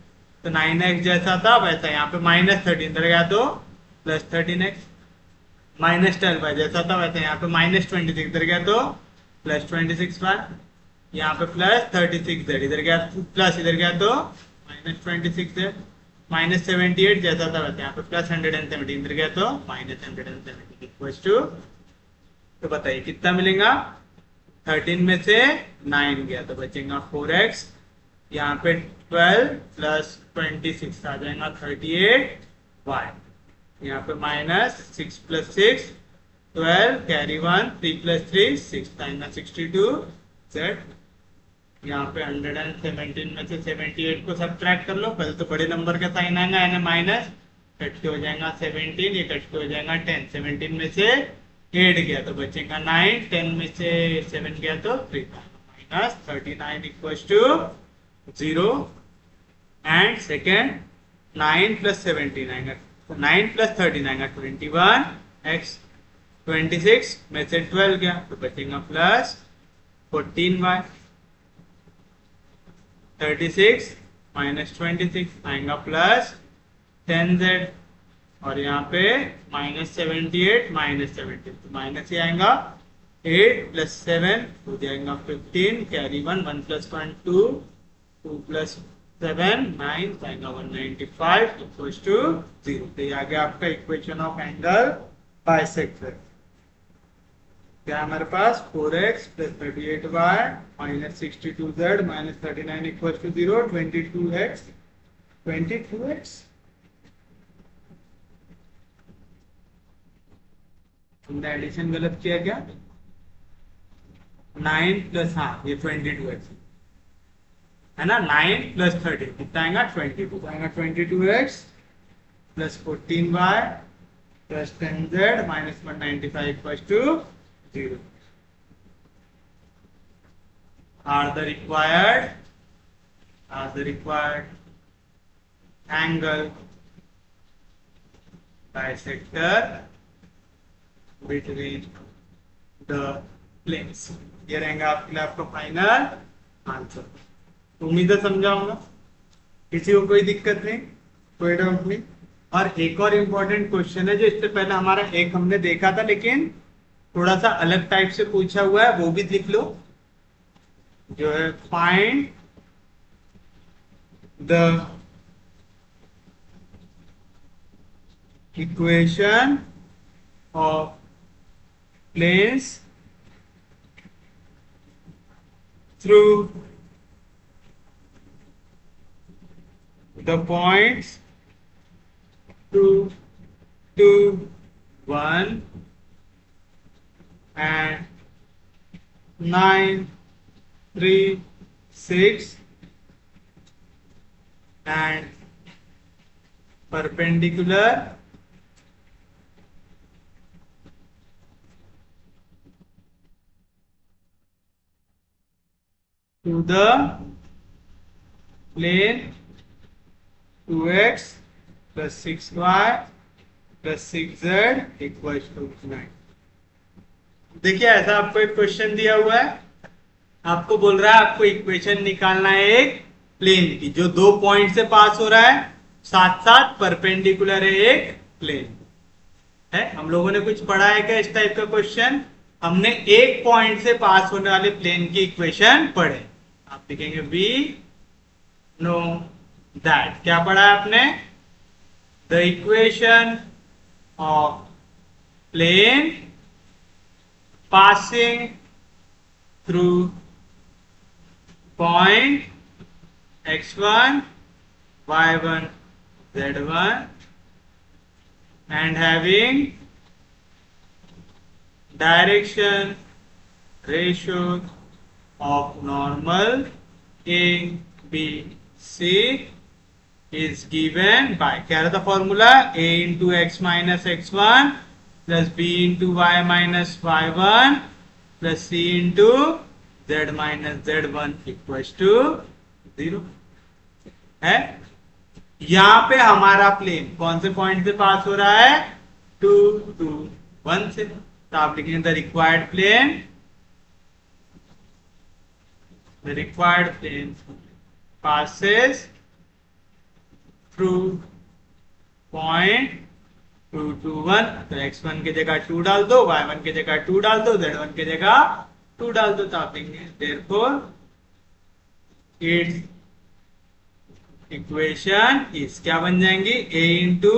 तो 9x जैसा था वैसा, यहाँ पे माइनस 13 इधर गया तो प्लस 13x माइनस 12y जैसा था वैसा, यहाँ पे माइनस 26 इधर गया तो प्लस 26y यहाँ पे प्लस 36z इधर गया प्लस इधर गया तो माइनस 26z माइनस 78 जैसा था वैसे, यहाँ पे प्लस 117 इधर गया तो माइनस 117 इक्वल्स टू। तो बताइए कितना मिलेगा। 13 में से 9 गया तो बचेगा 4x, यहाँ पे 12 प्लस 26 आ जाएगा 38y, यहाँ पे माइनस 6 प्लस 6 12 कैरी 1 3 प्लस 3 6 आएगा 62z, यहाँ पे 117 में से 78 को सब्ट्रैक्ट कर लो। पहले तो बड़े नंबर का साइन आएगा यानी माइनस, कट के हो जाएगा 17, ये कट के हो जाएगा 10। 17 में से 8 गया तो बचेगा 9, 10 में से 7 गया तो 3 minus 39 equals to 0 and second 9 plus 17 आएगा, 9 प्लस 13 आएगा 21x 26 में से 12 गया तो बचेगा प्लस 14y 36 माइनस 26 आएगा प्लस 10z और यहाँ पे माइनस 78 माइनस 70 तो माइनस ही आएगा 8 प्लस 7 हो जाएगा 15 कैरी 1 1 प्लस 1 2 2 प्लस 7 9 आएगा 195 इक्वल्स टू 0। तो ये आ गया आपका इक्वेशन ऑफ एंगल बाइसेक्टर। क्या हमारे पास 4x plus 38y minus 62z minus 39 equal to 0, 22x 22x, तुमने एडिशन गलत किया क्या? 9 प्लस, हाँ ये 22x है ना, 9 प्लस 30 कितना आएगा? 22 आएगा। 22x plus 14y plus 10z minus 195 equals to 0 are the required angle bisector between the planes। ये रहेगा आपके लिए आपका फाइनल आंसर। उम्मीद है समझाऊंगा, किसी को कोई दिक्कत नहीं, कोई डाउट नहीं। और एक और इम्पोर्टेंट क्वेश्चन है जो इससे पहले हमारा एक हमने देखा था लेकिन थोड़ा सा अलग टाइप से पूछा हुआ है, वो भी लिख लो, जो है find the equation of planes through the points 2, 2, 1 and 9, 3, 6 and perpendicular to the plane 2x plus 6y plus 6z equals to 9। देखिए ऐसा आपको एक क्वेश्चन दिया हुआ है, आपको बोल रहा है आपको इक्वेशन निकालना है एक प्लेन की जो 2 पॉइंट से पास हो रहा है, साथ साथ परपेंडिकुलर है एक प्लेन है। हम लोगों ने कुछ पढ़ा है क्या इस टाइप का क्वेश्चन? हमने एक पॉइंट से पास होने वाले प्लेन की इक्वेशन पढ़े। आप लिखेंगे वी नो दैट। क्या पढ़ा है आपने? The equation of plane passing through point x1, y1, z1 and having direction ratios of normal A, B, C is given by, क्या रहता formula? A into x minus x1 plus B into y minus y1 plus C into z minus z1 equals to 0 है। यहां पे हमारा plane कौन से point से पास हो रहा है? 2, 2, 1 से। तो आप लिखेंगे the required plane passes through point 2, 2, 1। तो x1 की जगह 2 डाल दो, y1 की जगह 2 डाल दो, z1 की जगह 2 डाल दो। तो आप लिखेंगे therefore its इक्वेशन इस क्या बन जाएंगी? a into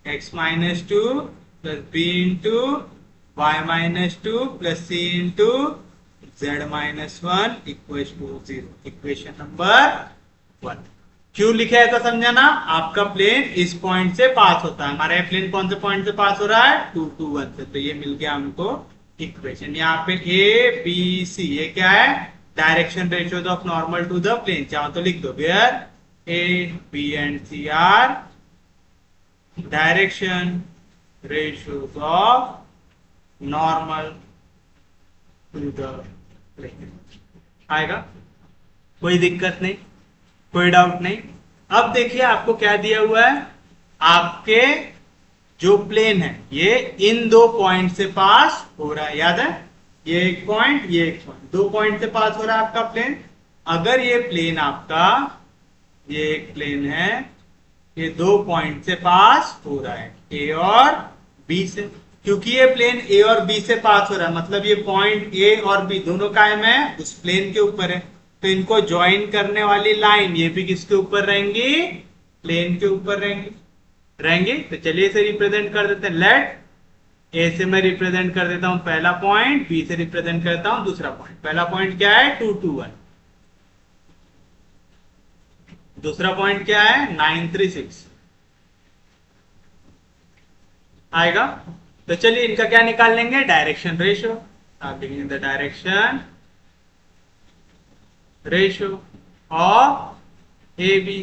x minus 2 plus b into y minus 2 plus c into z minus 1 equal to 0। Equation number 1। क्यों लिखा है तो समझाना, आपका प्लेन इस पॉइंट से पास होता है। हमारा प्लेन कौन से पॉइंट से पास हो रहा है? 2, 2, 1 से। तो ये मिल गया हमको इक्वेशन। यहाँ पे a b c ये क्या है? Direction ratios of normal to the plane. चाहो तो लिख दो where A, B and C are direction ratios of normal to the plane। आएगा? कोई दिक्कत नहीं, कोई डाउट नहीं। अब देखिए आपको क्या दिया हुआ है, आपके जो प्लेन है ये इन 2 पॉइंट से पास हो रहा है। याद है, ये एक पॉइंट, ये एक पॉइंट, 2 पॉइंट से पास हो रहा है आपका प्लेन। अगर ये प्लेन आपका, ये एक प्लेन है, ये 2 पॉइंट से पास हो रहा है ए और बी से। क्योंकि ये प्लेन ए और बी से पास हो रहा है मतलब ये पॉइंट ए और बी दोनों कायम है उस प्लेन के ऊपर है। तो इनको ज्वाइन करने वाली लाइन ये भी किसके ऊपर रहेंगी? प्लेन के ऊपर रहेंगी। तो चलिए इसे रिप्रेजेंट कर देते हैं। लेट ए से मैं रिप्रेजेंट कर देता हूं पहला पॉइंट, बी से रिप्रेजेंट करता हूं दूसरा पॉइंट। पहला पॉइंट क्या है? 2, 2, 1। दूसरा पॉइंट क्या है 936 आएगा। तो चलिए इनका क्या निकाल लेंगे, डायरेक्शन रेशियो। आप लिखेंगे the direction ratio of A B.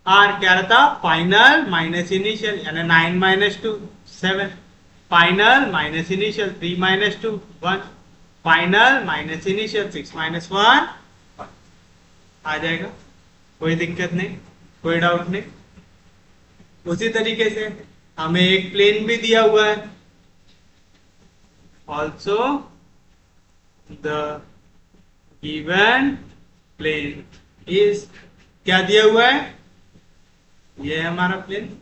आर क्या रहता, फाइनल माइनस इनिशियल, यानी 9 minus 2 7, final minus initial 3 minus 2 1, final minus initial 6 minus 1 आ जाएगा। कोई दिक्कत नहीं, कोई डाउट नहीं। उसी तरीके से हमें एक प्लेन भी दिया हुआ है, also the given plane is, क्या दिया हुआ है, ये है हमारा प्लेन।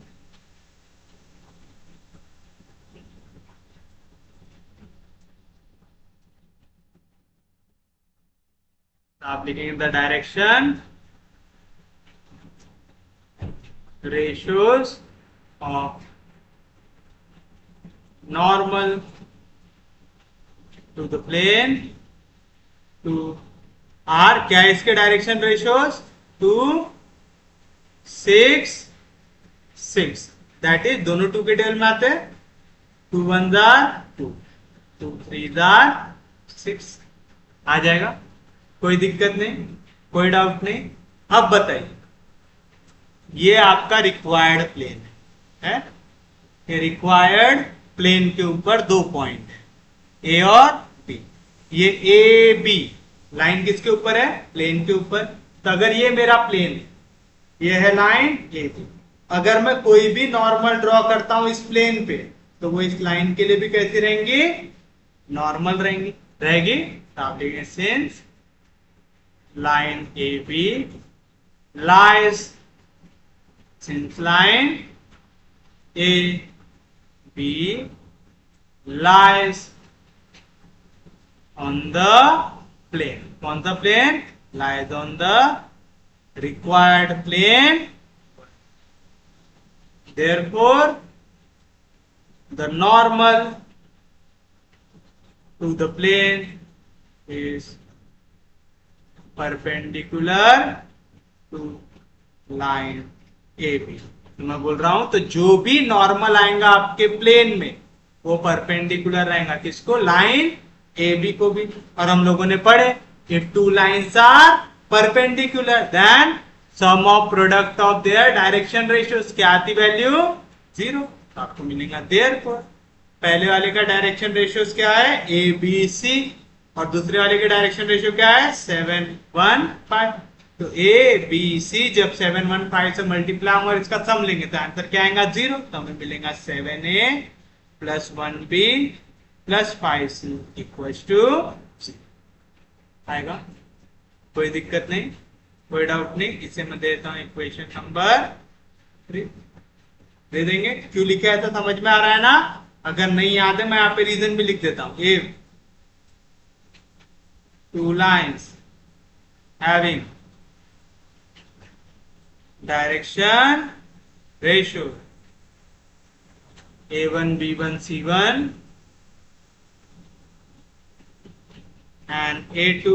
आप लिखेंगे the direction ratios of normal to the plane to r, क्या है इसके डायरेक्शन रेशियोज, 2 6 6, दैट इज दोनों 2 के टेबल में आते हैं, 2 1 जार 2, 2 3 जार 6 आ जाएगा। कोई दिक्कत नहीं, कोई डाउट नहीं। अब बताइए, ये आपका रिक्वायर्ड प्लेन है, ये रिक्वायर्ड प्लेन के ऊपर 2 पॉइंट है, ए और बी। ये ए बी लाइन किसके ऊपर है, प्लेन के ऊपर। तो अगर ये मेरा प्लेन है, ये है लाइन ए बी, अगर मैं कोई भी नॉर्मल ड्रॉ करता हूं इस प्लेन पे, तो वो इस लाइन के लिए भी कैसी रहेंगी, नॉर्मल रहेगी। तो आप लिखेंगे since line A B lies, since line A B lies on the plane, कौन सा plane, lies on the required plane, therefore the normal to the plane is perpendicular to line A B. तो मैं बोल रहा हूं, तो जो भी नॉर्मल आएगा आपके प्लेन में वो परपेंडिकुलर रहेगा किसको, लाइन ए बी को भी। और हम लोगों ने पढ़े if 2 lines are perpendicular then sum of product of their direction ratios, क्या आती वैल्यू 0। तो आपको मिलेगा देयरफॉर पहले वाले का डायरेक्शन रेशियोज क्या है, ए बी सी, और दूसरे वाले के डायरेक्शन रेशियो क्या है 7 1 5। तो ए बी सी जब 7 1 5 से मल्टीप्लाई होगा, इसका सम लेंगे तो आंसर क्या आएगा 0। तो हमें मिलेगा 7a plus 1b plus 5c equals to 0 आएगा। कोई दिक्कत नहीं, कोई डाउट नहीं। इसे मैं देता हूं इक्वेशन नंबर 3, दे देंगे। क्यों लिखा है तो समझ में आ रहा है ना। अगर नहीं याद है मैं यहाँ पे रीजन भी लिख देता हूं। If 2 lines having direction ratio A1 B1 C1 and A2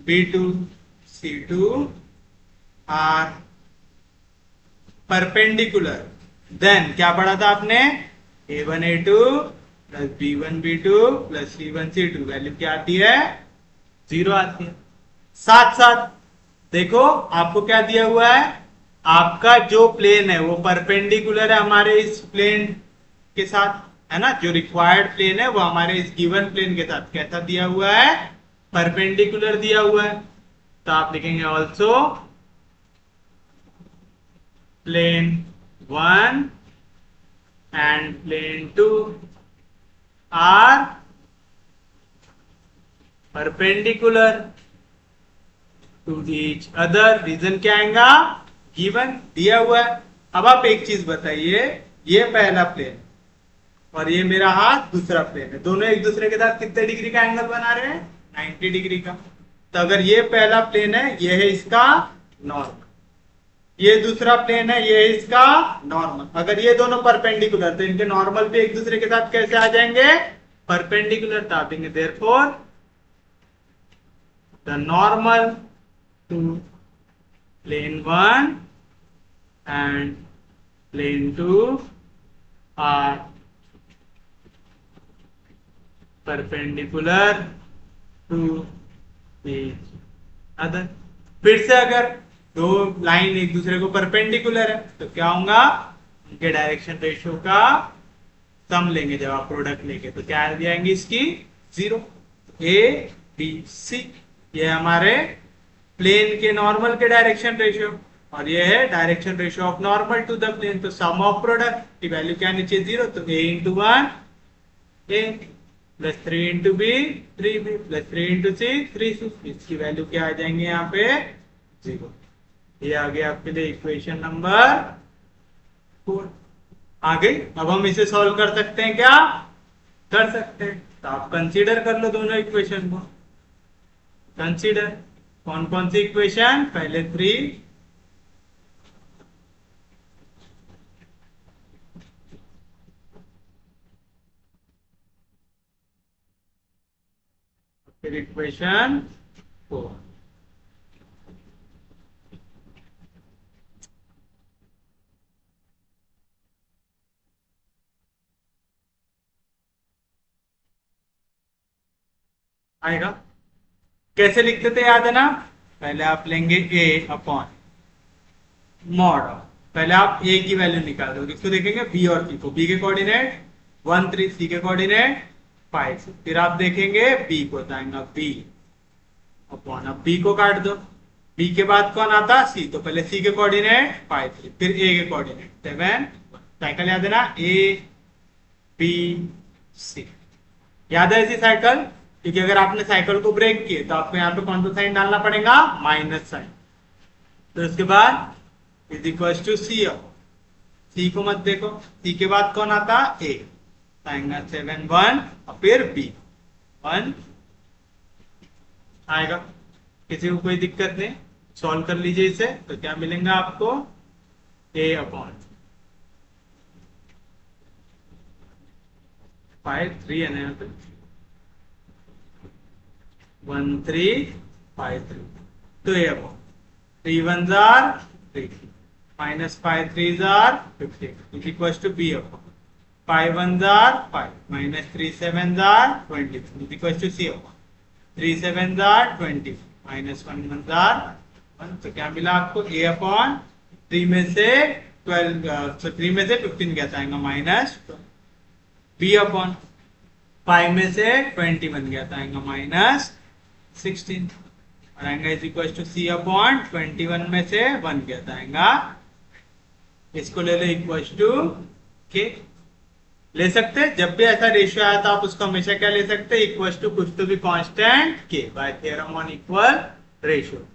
B2 C2 are perpendicular, then क्या पढ़ा था आपने, A1 A2 plus B1 B2 plus C1 C2 value क्या आती है 0 आती है। साथ साथ देखो आपको क्या दिया हुआ है, आपका जो प्लेन है वो परपेंडिकुलर है हमारे इस प्लेन के साथ, है ना। जो रिक्वायर्ड प्लेन है वो हमारे इस गिवन प्लेन के साथ कैसा दिया हुआ है, परपेंडिकुलर दिया हुआ है। तो आप लिखेंगे also plane 1 and plane 2 are perpendicular to each other. Reason क्या आएगा, गिवन दिया हुआ है। अब आप एक चीज बताइए, ये पहला प्लेन और ये मेरा हाथ दूसरा प्लेन है, दोनों एक दूसरे के साथ कितने डिग्री का एंगल बना रहे हैं, 90 डिग्री का। तो अगर ये पहला प्लेन है, ये है इसका नॉर्मल, ये दूसरा प्लेन है, ये है इसका नॉर्मल। अगर ये दोनों परपेंडिकुलर, तो इनके नॉर्मल भी एक दूसरे के साथ कैसे आ जाएंगे, परपेंडिकुलर। तो आप देंगे therefore the normal to plane 1 and plane 2 are perpendicular to each other. फिर से अगर दो लाइन एक दूसरे को परपेंडिकुलर है तो क्या होगा, उनके डायरेक्शन रेशियो का सम लेंगे जब आप प्रोडक्ट लेंगे तो क्या दिखाएंगे इसकी 0। ए बी सी ये हमारे प्लेन के नॉर्मल के डायरेक्शन रेशियो और ये है direction ratio of normal to the plane. तो सम ऑफ प्रोडक्ट की वैल्यू क्या नीचे 0, तो a into 1 a plus 3 into b 3b plus 3 into c 3c। इसकी वैल्यू क्या आ जाएंगे यहाँ पे 0। ये आ गया आपके लिए इक्वेशन नंबर 4 आ गई। अब हम इसे सॉल्व कर सकते हैं, क्या कर सकते हैं, तो आप कंसीडर कर लो दोनों इक्वेशन को। कंसीडर कौन कौन सी इक्वेशन, पहले 3 फिर इक्वेशन 4। आएगा कैसे लिखते थे याद है ना, पहले आप लेंगे a अपॉन मॉड, पहले आप a की वैल्यू निकाल दो, किसको देखेंगे b और c को, b के कोऑर्डिनेट 1 3, c के कोऑर्डिनेट 5, फिर आप देखेंगे b को, आएगा b अपॉन, अब b को काट दो, b के बाद कौन आता c, तो पहले c के कोऑर्डिनेट 5 3, फिर a के कोऑर्डिनेट 7 साइकिल याद है ना, a b c याद है ऐसी साइकिल, क्योंकि अगर आपने साइकिल को ब्रेक किए तो आपको यहाँ पे कौन सा साइन डालना पड़ेगा, माइनस साइन। तो इसके बाद इज इक्वल टू सी, सी को मत देखो, सी के बाद कौन आता ए, आएगा 7 1 और फिर बी 1 आएगा। किसी को कोई दिक्कत नहीं, सॉल्व कर लीजिए इसे, तो क्या मिलेगा आपको ए अपॉन 5 3 है ना यहाँ पे 1 3 5 3, तो ए अपॉन 3 1 जार 3 minus 5 3 जार 15 is equals to b upon 5 1 जार 5 minus 3 7 जार 20 is equals to c upon 3 7 जार 20 minus 1 1 जार 1। तो क्या मिला आपको a अपॉन 3 में से 12, तो 3 में से 15 क्या आएगा माइनस, b अपॉन 5 में से 20 बन गया था आएगा माइनस 16 और आएगा is equal to c upon 21 में से 1 क्या आएगा, इसको ले लो इक्वल टू के, ले सकते हैं जब भी ऐसा रेशियो आया तो आप उसको हमेशा क्या ले सकते हैं, इक्वल टू कुछ तो भी कांस्टेंट के bye theorem on equal ratio,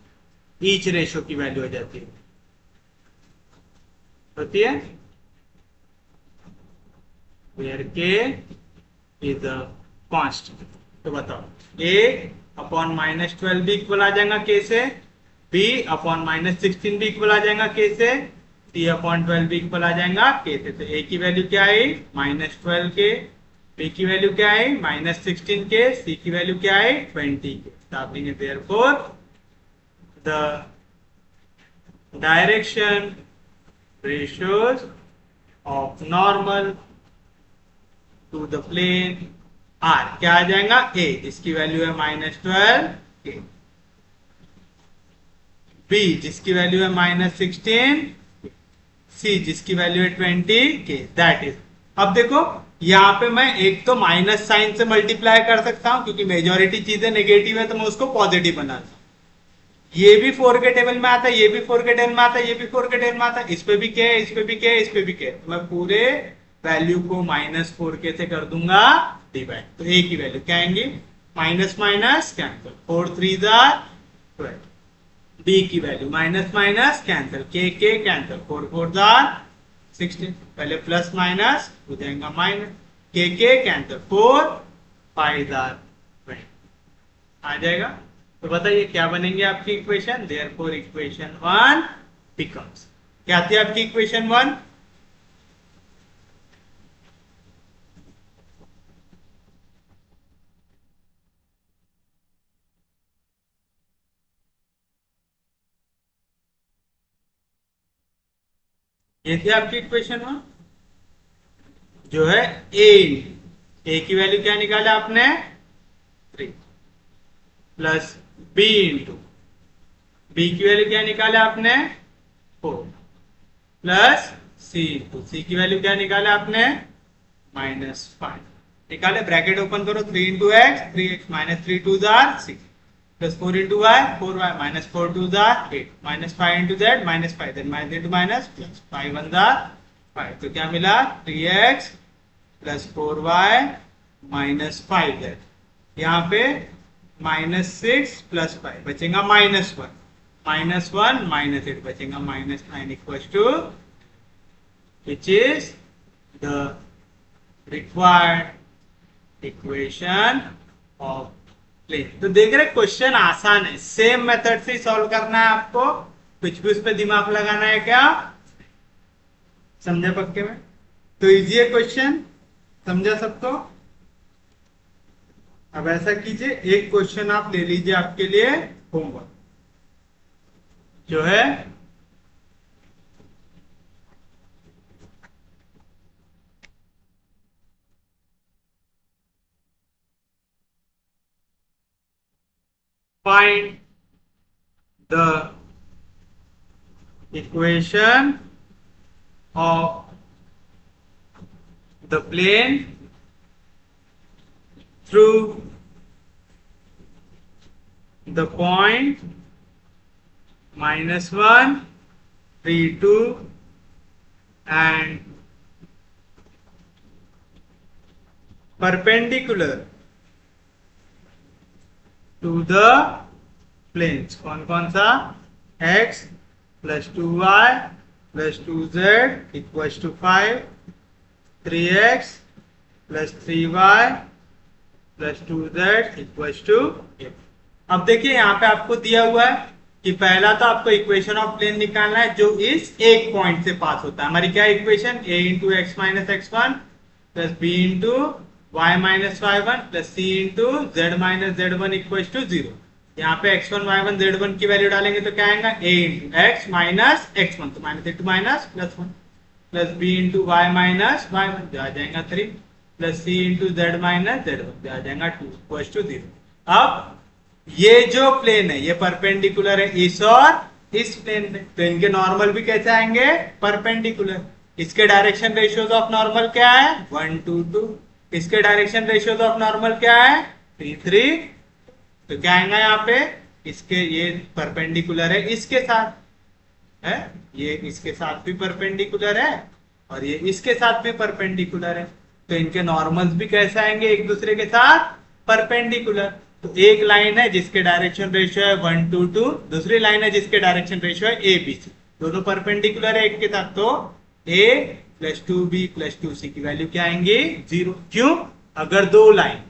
each ratio की वैल्यू हो जाती है, होती है वेयर के इज अ कांस्टेंट। तो बताओ a अपॉन माइनस 12 भी इक्वल आ जाएगा के से, b अपॉन माइनस 16 भी इक्वल आ जाएगा के से, c अपॉन 12 भी इक्वल आ जाएगा के से। तो a की वैल्यू क्या आई माइनस 12 के, b की वैल्यू क्या आई माइनस 16 के, c की वैल्यू क्या आई 20 के। तो आप देंगे therefore the direction ratios of normal to the plane r क्या आ जाएगा a जिसकी वैल्यू है माइनस 12 के, b जिसकी वैल्यू है माइनस 16, c जिसकी वैल्यू है 20 के, दैट इज। अब देखो यहाँ पे मैं एक तो माइनस साइन से मल्टीप्लाई कर सकता हूं क्योंकि मेजोरिटी चीजें नेगेटिव है तो मैं उसको पॉजिटिव बनाता हूं, ये भी 4 के टेबल में आता है, ये भी 4 के टेबल में आता है, ये भी 4 के टेबल में आता है, इस पे भी के, इस पे भी के, इस पे भी के, तो मैं पूरे वैल्यू को माइनस 4 के से कर दूंगा डिवाइड। तो ए की वैल्यू क्या आएंगी माइनस माइनस कैंसिल 4 3 जार 12, बी की वैल्यू माइनस माइनस कैंसिल के कैंसिल 4 4 जार 16, पहले प्लस माइनस हो जाएगा माइनस के कैंसिल 4 5 जार 20 आ जाएगा। तो बताइए क्या बनेंगे आपकी इक्वेशन, देयरफॉर इक्वेशन 1 बिकम्स, क्या थी आपकी इक्वेशन 1, ये थी आपकी इक्वेशन 1 जो है ए की वैल्यू क्या निकाला आपने 3 प्लस बी इंटू बी की वैल्यू क्या निकाला आपने 4 प्लस सी इंटू सी की वैल्यू क्या निकाला आपने -5 निकाले ब्रैकेट ओपन करो 3 इंटू एक्स 3x माइनस 3 टू जार 6 plus 4 into y 4y minus 4 टू जार 8 -5 into z -5 then minus into minus plus 5 1 जार 5 तो क्या मिला 3x plus 4y minus 5z यहाँ पे -6 प्लस 5 बचेगा -1 -1 -8 बचेगा -9 equal to which is the required equation of plane। तो देख रहे क्वेश्चन आसान है, सेम मेथड से सॉल्व करना है आपको, कुछ भी उस पर दिमाग लगाना है क्या, समझा पक्के में? तो इजी है क्वेश्चन, समझा सबको? अब ऐसा कीजिए एक क्वेश्चन आप ले लीजिए आपके लिए होमवर्क जो है find the equation of the plane through the point -1 3 2 and perpendicular to the planes। कौन कौन सा? x plus 2y plus 2z equals to 5 3x plus 3y plus 2z equals to 8। अब देखिए यहाँ पे आपको दिया हुआ है कि पहला तो आपको इक्वेशन ऑफ प्लेन निकालना है जो इस एक पॉइंट से पास होता है। हमारी क्या equation a into x minus x one plus b into y minus y one plus c into z minus z one equal to 0। यहाँ पे x1 y1 z1 की वैल्यू डालेंगे तो क्या आएगा a into x minus x one तो minus into minus plus 1 plus b into y minus y one जो आ जाएगा 3 plus c into z minus z one जो आ जाएगा 2 इक्वल टू 0। अब ये जो प्लेन है ये परपेंडिकुलर है इस और इस प्लेन में, तो इनके नॉर्मल भी कैसे आएंगे परपेंडिकुलर। इसके डायरेक्शन रेशियोज ऑफ नॉर्मल क्या है 1 2 2, इसके डायरेक्शन रेशियोज ऑफ नॉर्मल क्या है 3 3। तो क्या आएगा यहाँ पे इसके ये परपेंडिकुलर है इसके साथ है, ये इसके साथ भी परपेंडिकुलर है और ये इसके साथ भी परपेंडिकुलर है, तो इनके नॉर्मल्स भी कैसे आएंगे एक दूसरे के साथ परपेंडिकुलर। तो एक लाइन है जिसके डायरेक्शन रेशियो है 1 2 2, दूसरी लाइन है जिसके डायरेक्शन रेशियो है ए बी सी, दोनों परपेंडिकुलर है एक के साथ, तो a plus 2b plus 2c की वैल्यू क्या आएंगे 0। क्यों? अगर दो लाइन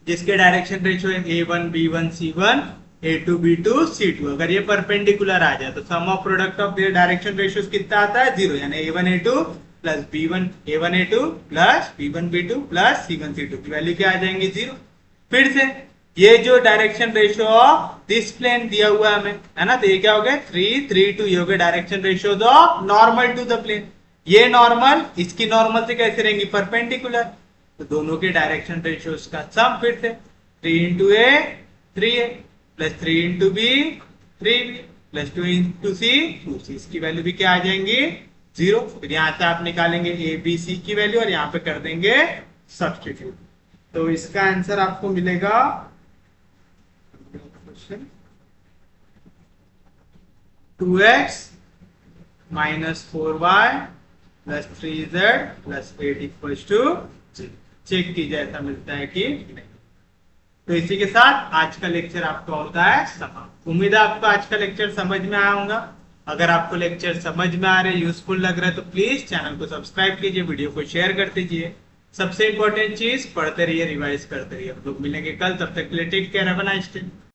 जिसके डायरेक्शन रेशियो है a1 b1 c1 a2 b2 c2 अगर ये परपेंडिकुलर आ जाए तो sum of product of their direction ratios कितना आता है 0, यानी a1 a2 plus b1 a1 a2 plus b1 b2 plus c1 c2 की वैल्यू क्या आ जाएंगी 0। फिर से ये जो direction ratio of this plane दिया हुआ है हमें, है ना, तो ये क्या हो गया 3 3 2, ये हो गया direction ratios of normal to the plane. ये नॉर्मल इसकी नॉर्मल से कैसे रहेंगी परपेंडिकुलर, तो दोनों के डायरेक्शन रेशियोज का सम फिर से 3 into a 3a plus 3 into b 3b plus 2 into c 2c, इसकी वैल्यू भी क्या आ जाएंगी 0। फिर यहाँ से आप निकालेंगे ए बी सी की वैल्यू और यहाँ पे कर देंगे सब्स्टिट्यूट, तो इसका आंसर आपको मिलेगा 2x minus 4y plus 3z plus 8 equal to 0। Check कीजिए ऐसा मिलता है कि नहीं। तो इसी के साथ आज का लेक्चर आपका होता है समाप्त। उम्मीद है आपको आज का लेक्चर समझ में आया होगा। अगर आपको लेक्चर समझ में आ रहे यूजफुल लग रहा है तो प्लीज चैनल को सब्सक्राइब कीजिए, वीडियो को शेयर कर दीजिए। सबसे इंपॉर्टेंट चीज पढ़ते रहिए, रिवाइज करते रहिए। हम लोग मिलेंगे कल, तब तक के लिए take care, have a nice day.